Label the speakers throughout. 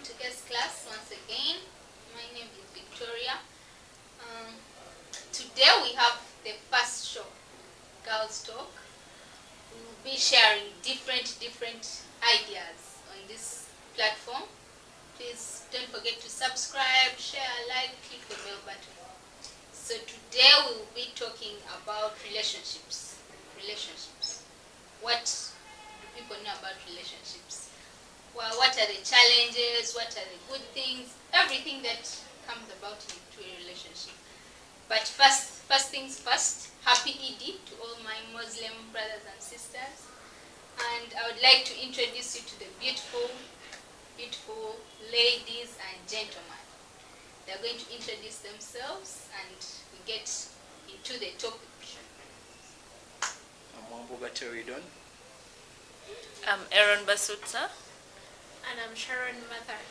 Speaker 1: today's class once again. My name is Victoria. Today we have the first show, Girls Talk. We will be sharing different ideas on this platform. Please don't forget to subscribe, share, like, click the bell button. So today we will be talking about relationships. What do people know about relationships? Well, what are the challenges? What are the good things? Everything that comes about into a relationship. But first things first, happy Eid to all my Muslim brothers and sisters. And I would like to introduce you to the beautiful ladies and gentlemen. They're going to introduce themselves and we get into the topic.
Speaker 2: I'm Wambuga Teridon.
Speaker 3: I'm Aaron Basutsa.
Speaker 4: And I'm Sharon Mathar.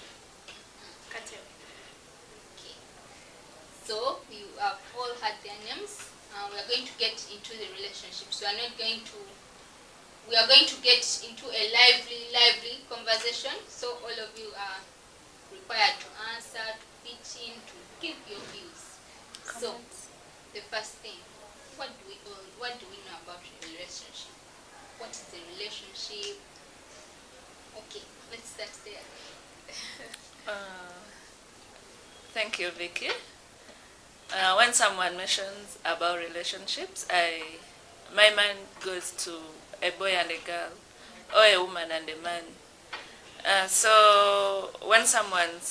Speaker 1: Okay. So you have all heard their names. We are going to get into the relationships. We are going to get into a lively conversation. So all of you are required to answer, to pitch in, to give your views. Comments. So the first thing, what do we know about a relationship? What is a relationship? Okay, let's start there.
Speaker 3: Thank you, Vicky. When someone mentions about relationships, my mind goes to a boy and a girl, or a woman and a man. So when someone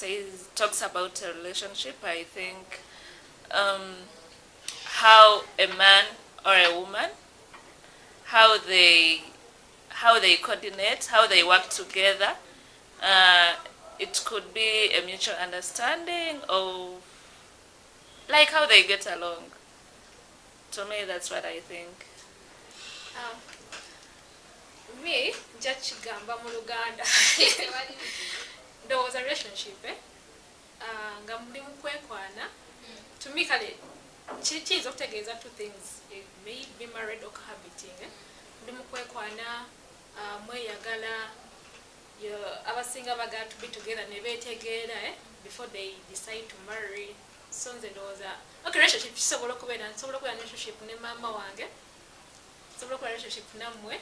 Speaker 3: talks about a relationship, I think how a man or a woman, how they coordinate, how they work together. It could be a mutual understanding or like how they get along. To me, that's what I think.
Speaker 4: Me, Judge Gamba Muluganda. There was a relationship, Gamudi Mukwekwana. To me, Chichi is of two things. You may be married or cohabiting. Mukwekwana, Mweyagala, abasinga baga to be together, before they decide to marry. Sons and daughters. Okay, relationship. So look when relationship ne mama wange. So look relationship namwe.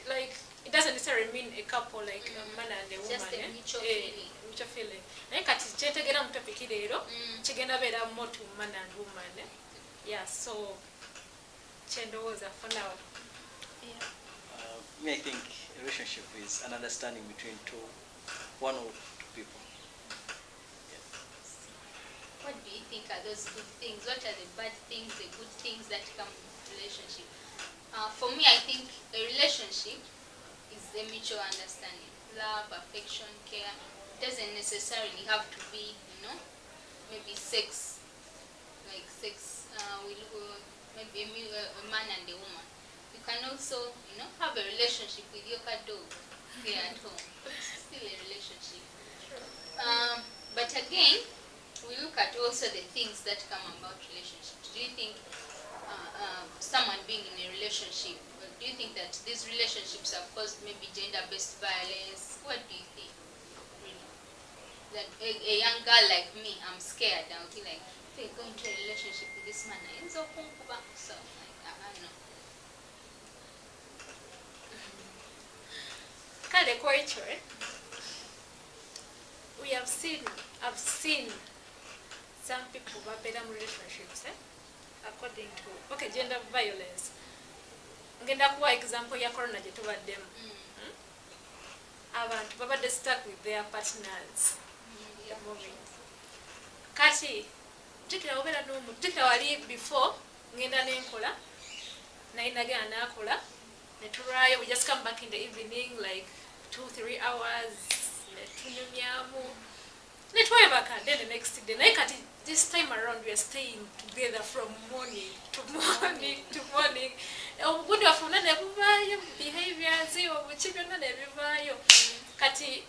Speaker 4: Like it doesn't necessarily mean a couple like a man and a woman.
Speaker 1: Just a
Speaker 4: mutual feeling. Like at chetegera mutopiki lero. Chegenda bera more to man and woman. Yeah. So chendoza for now. Yeah.
Speaker 2: I think a relationship is an understanding between one or two people.
Speaker 1: What do you think are those good things? What are the bad things, the good things that come with relationship? For me, I think a relationship is a mutual understanding. Love, affection, care. It doesn't necessarily have to be, maybe sex. Like sex, maybe a man and a woman. You can also, have a relationship with your cat dog here at home. It's still a relationship. But again, we look at also the things that come about relationships. Do you think someone being in a relationship, do you think that these relationships have caused maybe gender-based violence? What do you think? Really? That a young girl like me, I'm scared. I'll be like, if I go into a relationship with this man, so like, I don't know.
Speaker 4: I've seen some people who are better in relationships, according to gender violence. Ngenda kuwa example ya corona je tubaddemu. Abantu babadde stuck with their partners. Kati tikira obera n'omuntu tikira wali before ngenda n'enkola nayinagana nakola netulwayo, we just come back in the evening like 2-3 hours netunyumyamu netwebaka, then the next day naye kati this time around we are staying together from morning to morning. Obugundi wafuna ne buvaayo, behaviors obuki byonna ne bivaayo. Kati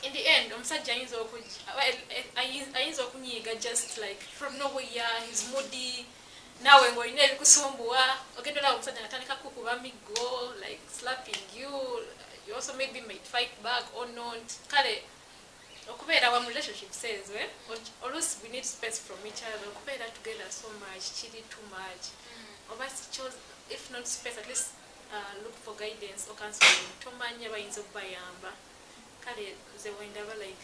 Speaker 4: in the end omusajja ayinza okunyiiga just like from nowhere, he's moody. Nawe ng'olina ebikusumbuwa ogenda olaba omusajja natandika kukuba miggo, like slapping you, you also maybe might fight back or not. Kale, okubeera wa mu relationship says, always we need space from each other. Okubeera together so much, chili too much. Oba chose, if not space, at least look for guidance or counseling. Tomanya bayinza okubayamba. Kale, ze wendaba like,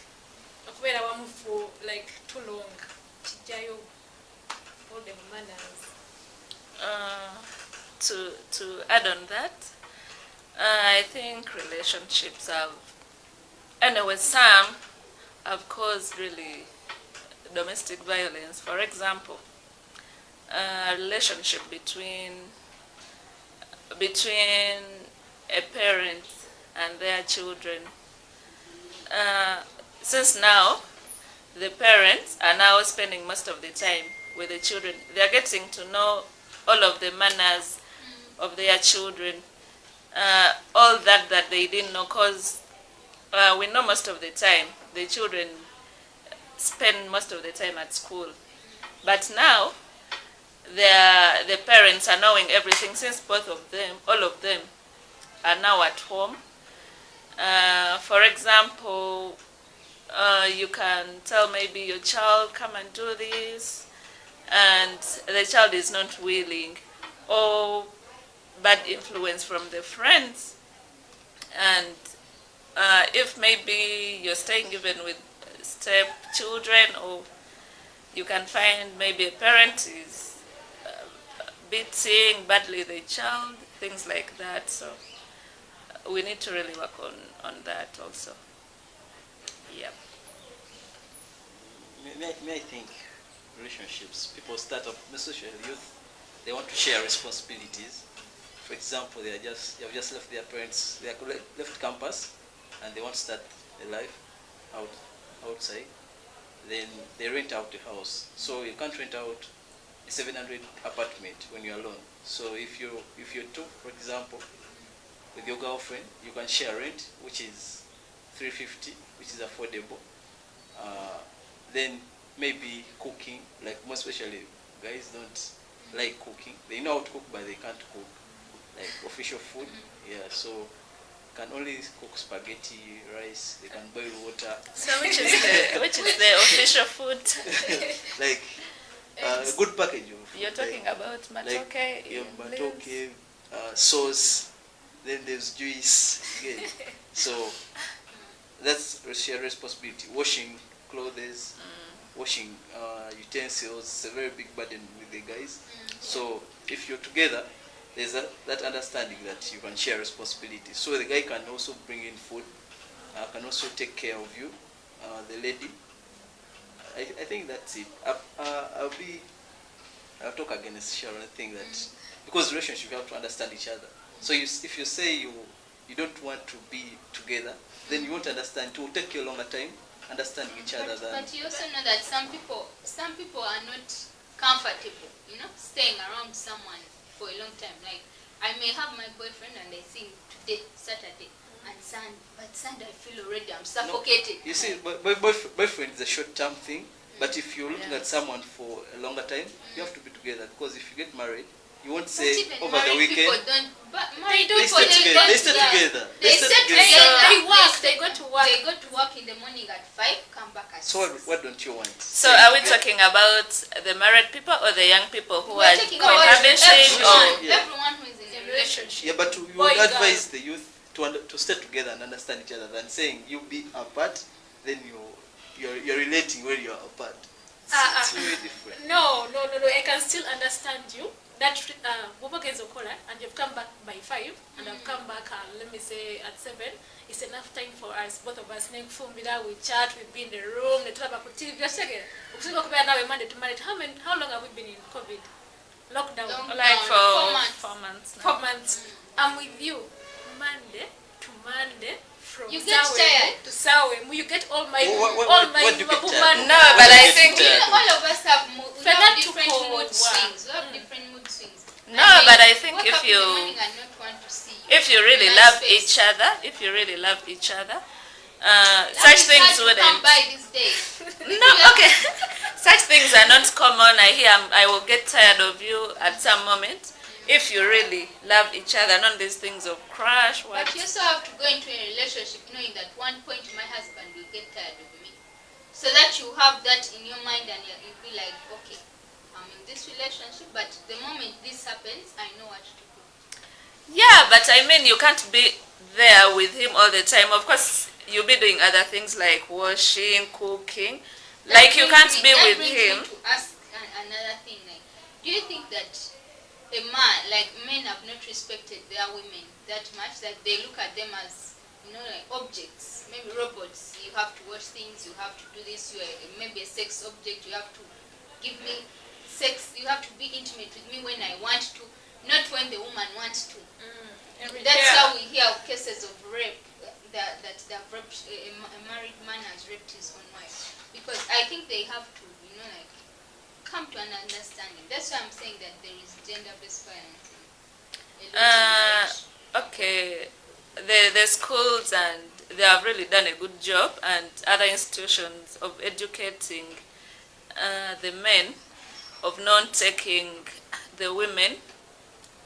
Speaker 4: okubeera wamu for like too long. Chijayo all the manners.
Speaker 3: To add on that, I think relationships have, anyway, some have caused really domestic violence. For example, a relationship between a parent and their children. Since now, the parents are now spending most of the time with the children. They are getting to know all of the manners of their children, all that they didn't know, because we know most of the time the children spend most of the time at school. But now, the parents are knowing everything, since both of them, all of them, are now at home. For example, you can tell maybe your child, come and do this, and the child is not willing, or bad influence from the friends. And if maybe you're staying even with stepchildren, or you can find maybe a parent is beating badly the child, things like that. So we need to really work on that also. Yep.
Speaker 2: May I think relationships, people start up, especially youth, they want to share responsibilities. For example, they have just left their parents, they have left campus, and they want to start their life outside. Then they rent out the house. So you can't rent out a 700 apartment when you're alone. So if you're two, for example, with your girlfriend, you can share rent, which is 350, which is affordable. Then maybe cooking, like most especially guys don't like cooking. They know how to cook, but they can't cook like official food. Yeah, so can only cook spaghetti, rice. They can boil water.
Speaker 3: So which is the official food?
Speaker 2: Like a good package of.
Speaker 3: You're talking about matoke,
Speaker 2: like, yeah, matoke, sauce. Then there's juice. Yeah. So that's a shared responsibility. Washing clothes, washing utensils. It's a very big burden with the guys. So if you're together, there's that understanding that you can share responsibility. So the guy can also bring in food, can also take care of you, the lady. I think that's it. I'll talk against Sharon. I think that because relationship, you have to understand each other. So if you say you don't want to be together, then you won't understand. It will take you a longer time understanding each other.
Speaker 1: But you also know that some people are not comfortable, staying around someone for a long time. Like, I may have my boyfriend and I think today, Saturday, and Sunday I feel already I'm suffocated.
Speaker 2: No, you see, boyfriend is a short-term thing, but if you're looking at someone for a longer time, you have to be together, because if you get married, you won't say over the weekend. They stay together. They
Speaker 4: work. They go to work.
Speaker 1: They go to work in the morning at 5, come back at 6.
Speaker 2: So what don't you want?
Speaker 3: So are we talking about the married people or the young people who are cohabiting?
Speaker 1: Everyone who is in a relationship.
Speaker 2: Yeah, but you would advise the youth to stay together and understand each other than saying you be apart, then you're relating where you're apart. It's really different.
Speaker 4: No. I can still understand you. That and you've come back by 5, and I've come back, let me say, at 7. It's enough time for us, both of us. We chat, we be in the room, we talk about TV. How long have we been in COVID? Lockdown?
Speaker 3: Like for 4 months now.
Speaker 4: 4 months. I'm with you, Monday to Monday. From
Speaker 1: you get tired
Speaker 4: to Sawe. You get all my
Speaker 2: what do you get tired?
Speaker 3: No, but I think
Speaker 1: all of us have different mood swings. We have different mood swings.
Speaker 3: No, but I think if you really love each other, such things wouldn't
Speaker 1: come by these days.
Speaker 3: No, okay. Such things are not common. I will get tired of you at some moment. if you really love each other, not these things of crush. What?
Speaker 1: But you also have to go into a relationship knowing that one point my husband will get tired of me. So that you have that in your mind and you'll be like, okay, I'm in this relationship, but the moment this happens, I know what to do.
Speaker 3: Yeah, but I mean, you can't be there with him all the time. Of course, you'll be doing other things like washing, cooking. Like you can't be with him.
Speaker 1: Me to ask another thing, like, do you think that a man, like men have not respected their women that much, that they look at them as, like objects, maybe robots? You have to watch things, you have to do this, you're maybe a sex object, you have to give me sex, you have to be intimate with me when I want to, not when the woman wants to. That's how we hear of cases of rape, that raped, a married man has raped his own wife. Because I think they have to, like, come to an understanding. That's why I'm saying that there is gender-based violence in a lot of
Speaker 3: Okay, the schools, and they have really done a good job, and other institutions of educating the men of not taking the women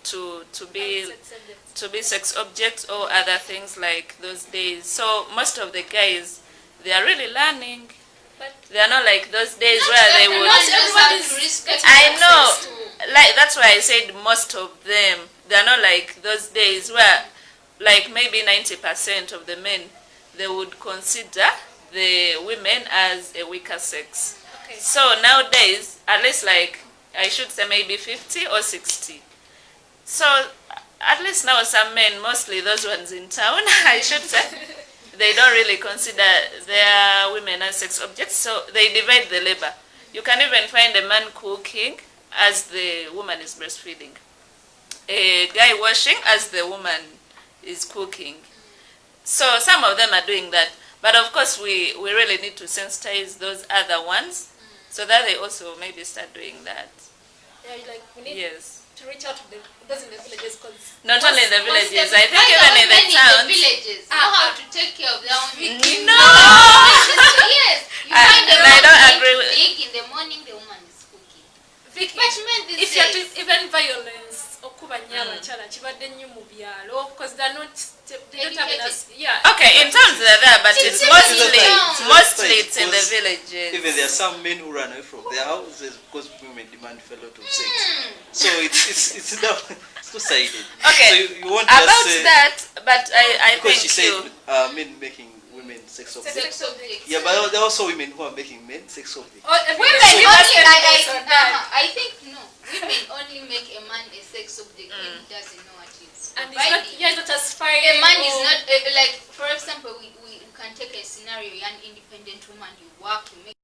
Speaker 3: to be sex objects or other things like those days. So most of the guys, they are really learning.
Speaker 4: But
Speaker 3: they are not like those days
Speaker 1: Not
Speaker 3: where they would.
Speaker 1: everyone knows how to respect
Speaker 3: I know,
Speaker 1: access to-
Speaker 3: like that's why I said most of them. They are not like those days where, like maybe 90% of the men, they would consider the women as a weaker sex.
Speaker 4: okay.
Speaker 3: So nowadays, at least like I should say maybe 50 or 60. So at least now some men, mostly those ones in town, I should say, they don't really consider their women as sex objects, so they divide the labor. You can even find a man cooking as the woman is breastfeeding, a guy washing as the woman is cooking. So some of them are doing that. But of course we really need to sensitize those other ones so that they also maybe start doing that.
Speaker 4: Yeah, like we need
Speaker 3: Yes.
Speaker 4: to reach out to those in the villages, because
Speaker 3: Not only in the villages, I think
Speaker 1: Why
Speaker 3: even
Speaker 1: the
Speaker 3: in the
Speaker 1: women
Speaker 3: towns.
Speaker 1: villages know how to take care of their own victims.
Speaker 3: No!
Speaker 1: Yes, you find the
Speaker 3: I
Speaker 1: man
Speaker 3: don't
Speaker 1: being
Speaker 3: agree with-
Speaker 1: big in the morning, the woman is cooking.
Speaker 4: Vicky,
Speaker 1: But men these
Speaker 4: if you're
Speaker 1: days,
Speaker 4: even violence okuba nnyo abakyala kibadde nnyo mu byalo, because they're not, they don't have enough, yeah.
Speaker 3: Okay, in towns they're there, but it's
Speaker 1: It's
Speaker 3: mostly it's in the
Speaker 2: Because
Speaker 3: villages.
Speaker 2: Even there are some men who run away from their houses because women demand for a lot of sex. So it's two-sided.
Speaker 3: Okay,
Speaker 2: So you want
Speaker 3: about
Speaker 2: to say,
Speaker 3: that, but I
Speaker 2: because
Speaker 3: think
Speaker 2: she
Speaker 3: you.
Speaker 2: said men making women sex objects.
Speaker 1: sex objects.
Speaker 2: Yeah, but there are also women who are making men sex objects.
Speaker 4: Oh,
Speaker 1: Women
Speaker 4: everybody
Speaker 1: only,
Speaker 4: has evidence on that.
Speaker 1: I think no. Women only make a man a sex object when he doesn't know what it is.
Speaker 4: And it's not,
Speaker 1: Providing
Speaker 4: yeah, it's not aspiring.
Speaker 1: a man is
Speaker 4: or-
Speaker 1: not like, for example, we can take a scenario. You're an independent woman. You work. You make.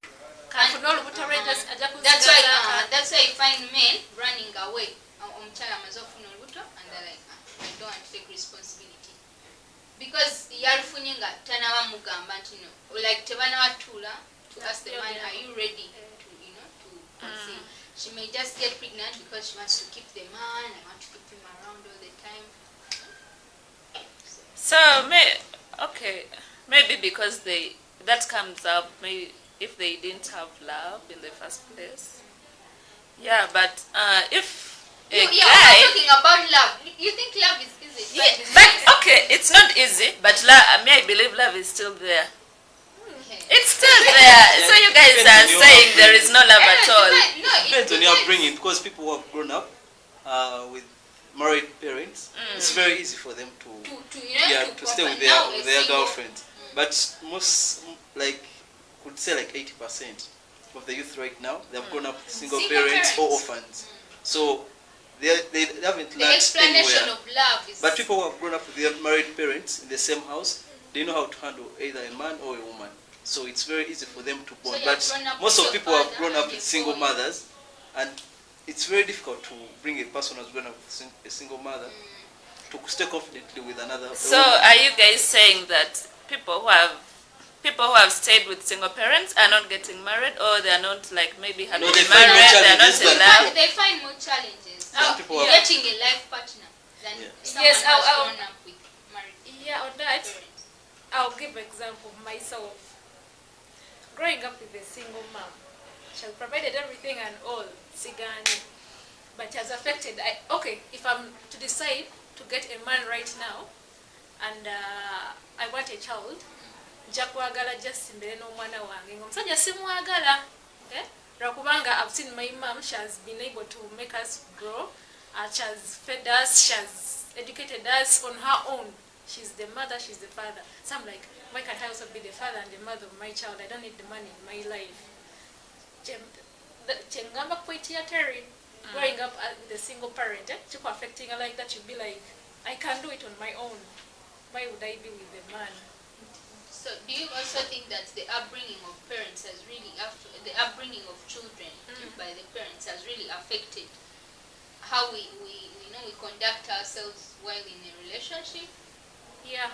Speaker 4: Kafuna olubuto lwe ajja
Speaker 1: That's why.
Speaker 4: kuzigazaako.
Speaker 1: That's why you find men running away. Omukyala amaze okufuna olubuto and they're like, I don't want to take responsibility because yalufunye nga tanaba mugamba nti no, like tebanawatuula to ask the man, are you ready to to conceive? She may just get pregnant because she wants to keep the man. I want to keep him around all the time.
Speaker 3: So maybe because that comes up maybe if they didn't have love in the first place. Yeah, but if a
Speaker 1: Yeah,
Speaker 3: guy.
Speaker 1: we're talking about love. You think love is easy?
Speaker 3: Yeah, but okay, it's not easy, but I believe love is still there. It's still there. So you guys are saying there is no love at all.
Speaker 2: Depends on your upbringing, because people who have grown up with married parents, it's very easy for them to stay with their girlfriends. But most, like, could say like 80% of the youth right now, they have grown up with single parents or orphans. So they haven't
Speaker 1: The
Speaker 2: learned
Speaker 1: explanation
Speaker 2: anywhere.
Speaker 1: of love is.
Speaker 2: But people who have grown up with their married parents in the same house, they know how to handle either a man or a woman. So it's very easy for them to bond.
Speaker 1: you
Speaker 2: But
Speaker 1: have grown up
Speaker 2: most
Speaker 1: with
Speaker 2: of
Speaker 1: your
Speaker 2: people have
Speaker 1: father
Speaker 2: grown up
Speaker 1: and
Speaker 2: with
Speaker 1: your
Speaker 2: single
Speaker 1: boy.
Speaker 2: mothers, and it's very difficult to bring a person who's grown up with a single mother to stay confidently with another.
Speaker 3: So are you guys saying that people who have stayed with single parents are not getting married, or they are not like maybe having
Speaker 2: No, they find more
Speaker 3: married, they are not
Speaker 2: challenges,
Speaker 3: in
Speaker 2: but-
Speaker 3: love?
Speaker 1: They find more challenges
Speaker 2: Some people
Speaker 1: in
Speaker 2: have-
Speaker 1: getting a life partner than someone
Speaker 4: Yes,
Speaker 1: who has
Speaker 4: I'll-
Speaker 1: grown up with married
Speaker 4: Yeah, on that,
Speaker 1: parents.
Speaker 4: I'll give an example of myself. Growing up with a single mom, she had provided everything and all, Sigani. but it has affected. Okay, if I'm to decide to get a man right now, and I want a child, nja kwagala just mbere n'omwana wange ng'omusajja simwagala. Lwakubanga I've seen my mom, she has been able to make us grow, she has fed us, she has educated us on her own. She's the mother, she's the father. So I'm like, why can't I also be the father and the mother of my child? I don't need the man in my life. Chengamba kwetia Terry, growing up with a single parent, chiko affecting her like that, you'd be like, I can do it on my own. Why would I be with the man?
Speaker 1: So do you also think that the upbringing of parents has really, the upbringing of children by the parents has really affected how we conduct ourselves while in a relationship?
Speaker 4: Yeah,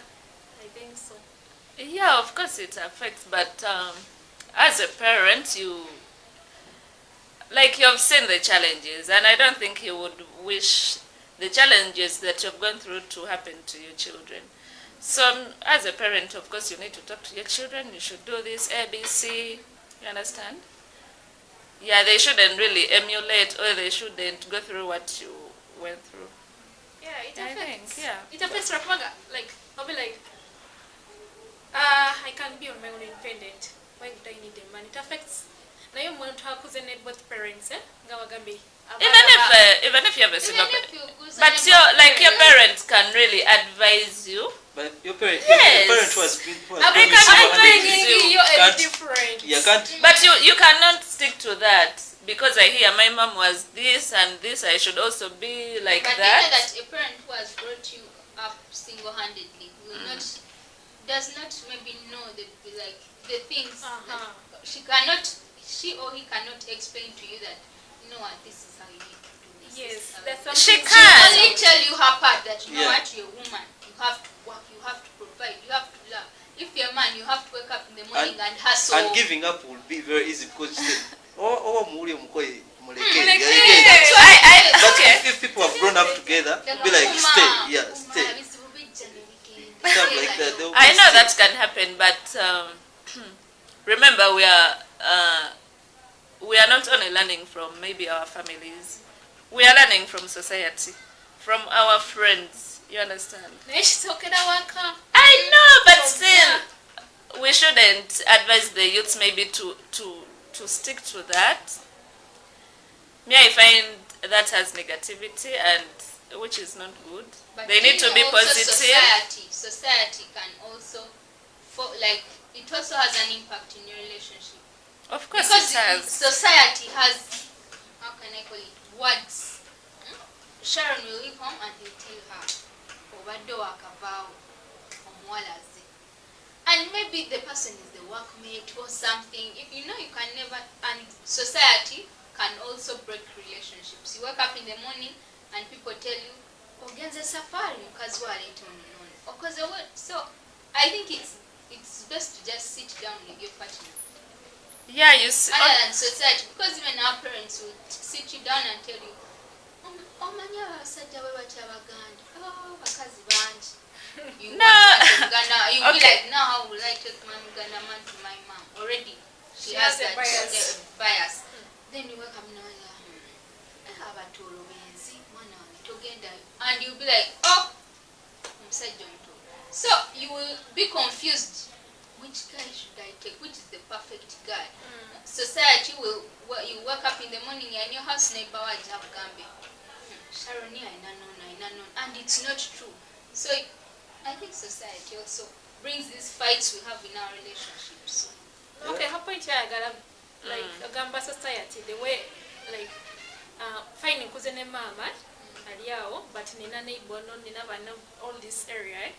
Speaker 4: I think so.
Speaker 3: Yeah, of course it affects, but as a parent, you've seen the challenges, and I don't think you would wish the challenges that you've gone through to happen to your children. So as a parent, of course, you need to talk to your children. You should do this A, B, C. You understand? Yeah, they shouldn't really emulate, or they shouldn't go through what you went through.
Speaker 4: Yeah, it
Speaker 3: I
Speaker 4: affects.
Speaker 3: think, yeah.
Speaker 4: It affects Rakwaga. Like, I'll be like, I can be on my own independent. Why would I need a man? It affects. Now you want to have both parents, Gawagambi.
Speaker 3: Even if you have a single parent, but your parents can really advise you.
Speaker 2: But your parent,
Speaker 3: Yes.
Speaker 2: your parent was
Speaker 3: They can advise you.
Speaker 4: You're different.
Speaker 2: You can't.
Speaker 3: But you cannot stick to that because I hear my mom was this and this. I should also be like
Speaker 1: but
Speaker 3: that.
Speaker 1: But that a parent who has brought you up single-handedly will does not maybe know the things. That she or he cannot explain to you that, you know what, this is how you need to do this.
Speaker 4: Yes,
Speaker 1: that's
Speaker 3: she
Speaker 1: She
Speaker 3: can.
Speaker 1: only tell you her part that, you know what, you're a woman. You have to work, you have to provide, you have to love. If you're a man, you have to wake up in the morning and hustle.
Speaker 2: And giving up will be very easy because you say, muri omukoye muleke. But if people have grown up together, they'll be like, stay. Stuff like that.
Speaker 3: I know that can happen, but remember we are not only learning from maybe our families. We are learning from society, from our friends. You understand? I know, but still, we shouldn't advise the youths maybe to stick to that. Me, I find that has negativity, and which is not good.
Speaker 1: But
Speaker 3: they need to be positive.
Speaker 1: Society can also, it also has an impact in your relationship.
Speaker 3: Of course,
Speaker 1: because
Speaker 3: it has.
Speaker 1: Society has, how can I call it, words. Sharon will leave home and he'll tell her, obadde wakavaawo omuwalaze. And maybe the person is the workmate or something. You know, you can never, and society can also break relationships. You wake up in the morning and people tell you, ogenze safari mukazi wa leeta onono. Okoze what? So I think it's best to just sit down with your partner.
Speaker 3: Yeah, you see.
Speaker 1: Other than society, because even our parents will sit you down and tell you, omanya abasajja bwe batya Abaganda, bakazi bangi. You
Speaker 3: No.
Speaker 1: You
Speaker 3: Okay.
Speaker 1: be like, now how would I take my Uganda man to my mom? Already, she has
Speaker 4: has a
Speaker 1: that bias. Then you wake up now and abatolo benzi, mwana wange togenda. And you'll be like, oh, omusajja omuto. So you will be confused. Which guy should I take? Which is the perfect guy? Society will, you wake up in the morning and your house neighbor wajja kugambe, Sharoni aina non, and it's not true. So I think society also brings these fights we have in our relationships.
Speaker 4: Okay, hapo ikyayagala agamba society the way fine nkuze ne mama ali awo but nina neighbor no nina bana all this area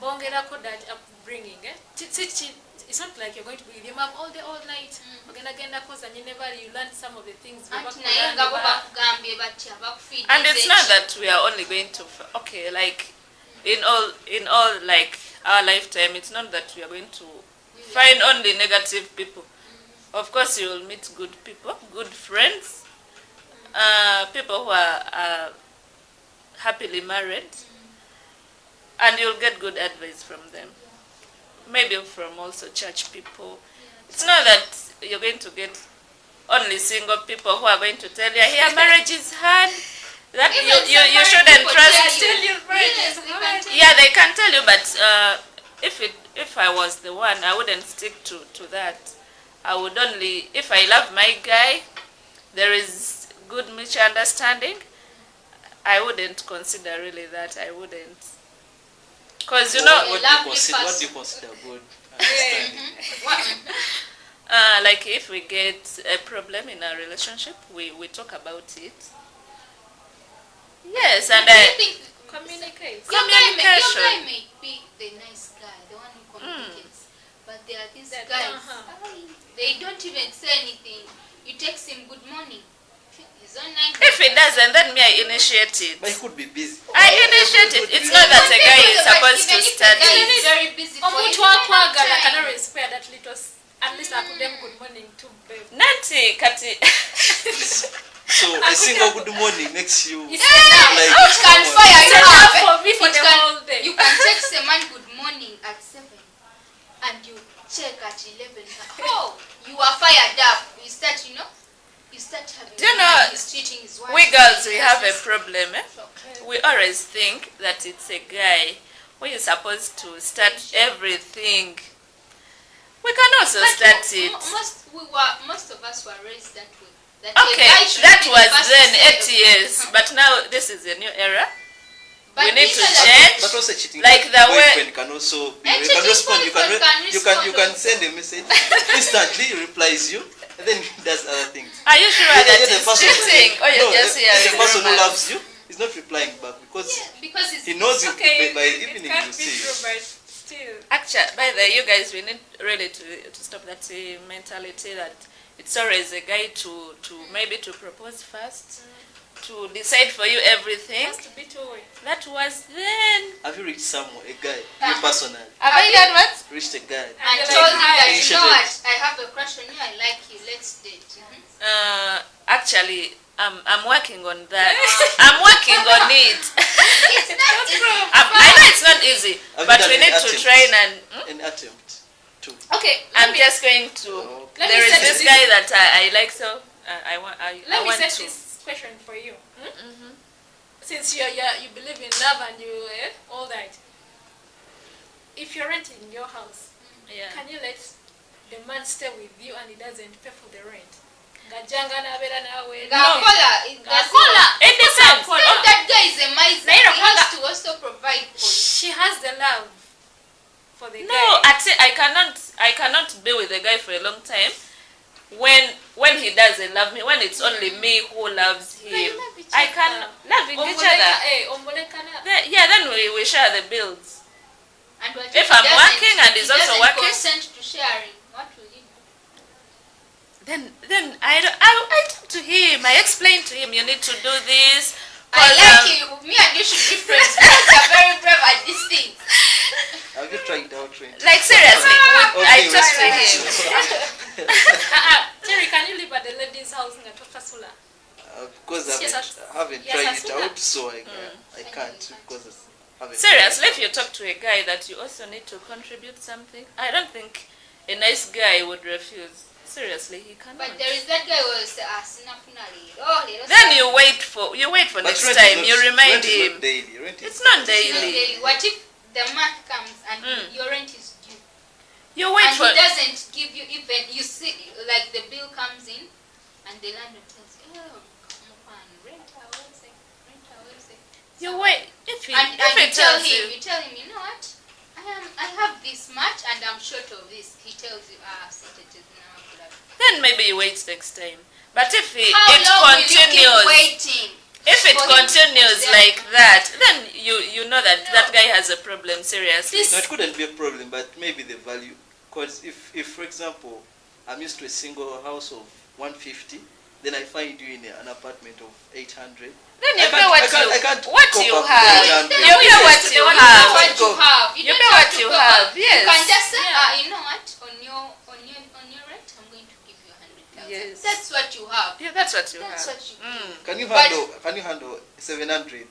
Speaker 4: bongerako that upbringing it's not like you're going to be with your mom all night ogenda koza never you learn some of the things
Speaker 1: And
Speaker 3: it's not that we are only going to in all like our lifetime, it's not that we are going to find only negative people. Of course you will meet good people, good friends, people who are happily married, and you'll get good advice from them. Maybe from also church people. It's not that you're going to get only single people who are going to tell you, here, marriage is hard. That
Speaker 1: Even
Speaker 3: you
Speaker 1: some
Speaker 3: shouldn't
Speaker 1: people
Speaker 3: trust.
Speaker 1: tell you.
Speaker 4: Yes,
Speaker 1: They can tell
Speaker 3: Yeah, they can tell you, but if I was the one, I wouldn't stick to that. I would only, if I love my guy, there is good mutual understanding, I wouldn't consider really that. I wouldn't. Because, you know,
Speaker 2: what do you consider good understanding?
Speaker 3: like if we get a problem in our relationship, we talk about it. Yes, and
Speaker 1: Do you think
Speaker 4: Communicate.
Speaker 1: your guy
Speaker 3: Communication.
Speaker 1: may be the nice guy, the one who communicates, but there are these guys, they don't even say anything. You text him good morning, he's online.
Speaker 3: If he doesn't, then me I initiate it.
Speaker 2: But he could be busy.
Speaker 3: I initiate it. It's not that a guy is supposed to start
Speaker 1: He
Speaker 3: it.
Speaker 1: is very busy for
Speaker 4: Omuntu
Speaker 1: you.
Speaker 4: wakwagala cannot spare that little, at least akudemu good morning too, babe.
Speaker 3: Nanti kati.
Speaker 2: So a single good morning makes you
Speaker 4: It's
Speaker 2: like
Speaker 1: It can fire
Speaker 4: It's
Speaker 1: you
Speaker 4: enough
Speaker 1: up.
Speaker 4: for me for
Speaker 1: It
Speaker 4: the
Speaker 1: can-
Speaker 4: whole day.
Speaker 1: You can text a man good morning at 7 and you check at 11. Oh, you are fired up. You start having
Speaker 3: Do you know,
Speaker 1: he's cheating his wife.
Speaker 3: We girls, we
Speaker 1: He
Speaker 3: have a
Speaker 1: has
Speaker 3: problem.
Speaker 1: this-
Speaker 3: We always think that it's a guy who is supposed to start everything. We can also
Speaker 1: But
Speaker 3: start it.
Speaker 1: most of us were raised that way. That
Speaker 3: Okay,
Speaker 1: a guy should
Speaker 3: that
Speaker 1: be the
Speaker 3: was
Speaker 1: first to
Speaker 3: then
Speaker 1: say
Speaker 3: 8
Speaker 1: the-
Speaker 3: years, but now this is a new era.
Speaker 1: But
Speaker 3: we need to
Speaker 1: these are the-
Speaker 3: change.
Speaker 2: but also cheating
Speaker 3: Like the way-
Speaker 2: boyfriend can also be,
Speaker 1: And
Speaker 2: you can
Speaker 1: cheating
Speaker 2: respond,
Speaker 1: boyfriend can
Speaker 2: you
Speaker 1: respond
Speaker 2: can
Speaker 1: also.
Speaker 2: send a message instantly, he replies you, and then he does other things.
Speaker 3: Are you sure
Speaker 2: Yet
Speaker 3: that
Speaker 2: the
Speaker 3: it's
Speaker 2: person-
Speaker 3: cheating? Or you're
Speaker 2: no,
Speaker 3: just
Speaker 2: the
Speaker 3: hearing
Speaker 2: person who
Speaker 3: rumors?
Speaker 2: loves you is not replying back because
Speaker 1: Yeah, because it's
Speaker 2: he knows it
Speaker 4: Okay,
Speaker 2: by
Speaker 4: it
Speaker 2: evening
Speaker 4: can't
Speaker 2: you
Speaker 4: be
Speaker 2: see.
Speaker 4: true, but still.
Speaker 3: Actually, by the way, you guys, we need really to stop that mentality that it's always a guy to maybe to propose first, to decide for you everything.
Speaker 4: Has to be two-way.
Speaker 3: That was then.
Speaker 2: Have you reached someone, a guy, you personally,
Speaker 3: Have I done what?
Speaker 2: reached a guy?
Speaker 1: and
Speaker 4: you're
Speaker 1: told
Speaker 4: like,
Speaker 1: you
Speaker 4: "Hi."
Speaker 1: that, you know
Speaker 2: Initiative.
Speaker 1: what, I have a crush on you, I like you, let's date.
Speaker 3: Actually, I'm working on that. I'm working on it.
Speaker 1: It's not easy.
Speaker 3: I know it's not easy,
Speaker 2: Have you
Speaker 3: but
Speaker 2: done
Speaker 3: we
Speaker 2: any
Speaker 3: need to
Speaker 2: attempts?
Speaker 3: train and.
Speaker 2: An attempt to.
Speaker 4: Okay,
Speaker 3: I'm just going to.
Speaker 2: Okay.
Speaker 3: There is
Speaker 4: set
Speaker 3: this
Speaker 4: this-
Speaker 3: guy that I like, so I want. I
Speaker 4: let me
Speaker 3: want
Speaker 4: set
Speaker 3: to.
Speaker 4: this question for you. Since you believe in love and you all that, if you're renting your house,
Speaker 3: Yeah.
Speaker 4: can you let the man stay with you and he doesn't pay for the rent? Ngajanga nabeera nawe.
Speaker 1: Gakola.
Speaker 3: It depends.
Speaker 1: If that guy is a miser, he
Speaker 4: Naira
Speaker 1: has
Speaker 4: kwanga.
Speaker 1: to also provide for you.
Speaker 4: She has the love for the
Speaker 3: No,
Speaker 4: guy.
Speaker 3: I cannot be with a guy for a long time when he doesn't love me, when it's only me who loves him.
Speaker 1: you love each
Speaker 3: I
Speaker 1: other.
Speaker 3: can loving each other.
Speaker 4: Ombolekana.
Speaker 3: Then we share the bills.
Speaker 1: And what
Speaker 3: If
Speaker 1: he
Speaker 3: I'm
Speaker 1: doesn't-
Speaker 3: working and he's
Speaker 1: he
Speaker 3: also
Speaker 1: doesn't
Speaker 3: working?
Speaker 1: consent to sharing, what will you do?
Speaker 3: Then I talk to him. I explain to him, you need to do this.
Speaker 1: I
Speaker 3: 'cause,
Speaker 1: like you. Me and you should be friends because you're very brave at these things.
Speaker 2: Have you tried out train?
Speaker 3: Like seriously, I
Speaker 2: Okay,
Speaker 3: talk to
Speaker 2: respect.
Speaker 3: him.
Speaker 4: Terry, can you live at the lady's house in Atofasula?
Speaker 2: Because I
Speaker 4: Yes,
Speaker 2: haven't
Speaker 4: yes,
Speaker 2: tried
Speaker 4: as
Speaker 2: it
Speaker 4: soon
Speaker 2: out, so I can't because I haven't.
Speaker 3: Seriously, if you talk to a guy that you also need to contribute something, I don't think a nice guy would refuse. Seriously, he cannot.
Speaker 1: But there is that guy who will say, oh,
Speaker 3: Then you wait for
Speaker 2: But
Speaker 3: next
Speaker 2: rent is
Speaker 3: time.
Speaker 2: not-
Speaker 3: You remind
Speaker 2: rent is not
Speaker 3: him.
Speaker 2: daily. Rent is
Speaker 3: It's not
Speaker 1: Not
Speaker 3: daily.
Speaker 1: daily. What if the month comes and
Speaker 3: Mm.
Speaker 1: your rent is due?
Speaker 3: You wait
Speaker 1: And
Speaker 3: for.
Speaker 1: he doesn't give you even, you see, like the bill comes in and the landlord tells you, oh, come on, rent away.
Speaker 3: You wait. If he
Speaker 1: And
Speaker 3: if
Speaker 1: you
Speaker 3: he
Speaker 1: tell
Speaker 3: tells
Speaker 1: him,
Speaker 3: you.
Speaker 1: you know what? I have this much and I'm short of this. He tells you, sit it is now.
Speaker 3: Then maybe you wait next time. But if it
Speaker 1: How long will you keep
Speaker 3: continues,
Speaker 1: waiting?
Speaker 3: if it
Speaker 1: for him to
Speaker 3: continues
Speaker 1: present?
Speaker 3: like that, then you know that that guy has a problem. Seriously.
Speaker 2: No, it couldn't be a problem, but maybe the value. Because if for example, I'm used to a single house of 150, then I find you in an apartment of 800.
Speaker 3: Then you
Speaker 2: I
Speaker 3: pay
Speaker 2: can't-
Speaker 3: what
Speaker 2: I can't-
Speaker 3: you
Speaker 2: I can't
Speaker 3: what
Speaker 2: cope
Speaker 3: you
Speaker 2: up with
Speaker 3: have.
Speaker 2: that.
Speaker 1: Then
Speaker 3: You
Speaker 1: we
Speaker 3: pay
Speaker 1: used
Speaker 3: what
Speaker 1: to
Speaker 3: you
Speaker 1: know
Speaker 3: have.
Speaker 1: what you have.
Speaker 3: You
Speaker 1: don't
Speaker 3: pay
Speaker 1: have
Speaker 3: what
Speaker 1: to
Speaker 3: you
Speaker 1: go
Speaker 3: have,
Speaker 1: up.
Speaker 3: yes.
Speaker 1: You can just say,
Speaker 4: Yeah.
Speaker 1: you know what? On your rent, I'm going to give you 100,000.
Speaker 3: Yes.
Speaker 1: That's what you have.
Speaker 3: Yeah, that's what you
Speaker 1: That's
Speaker 3: have.
Speaker 1: what you.
Speaker 2: Can you
Speaker 1: But-
Speaker 2: handle 700?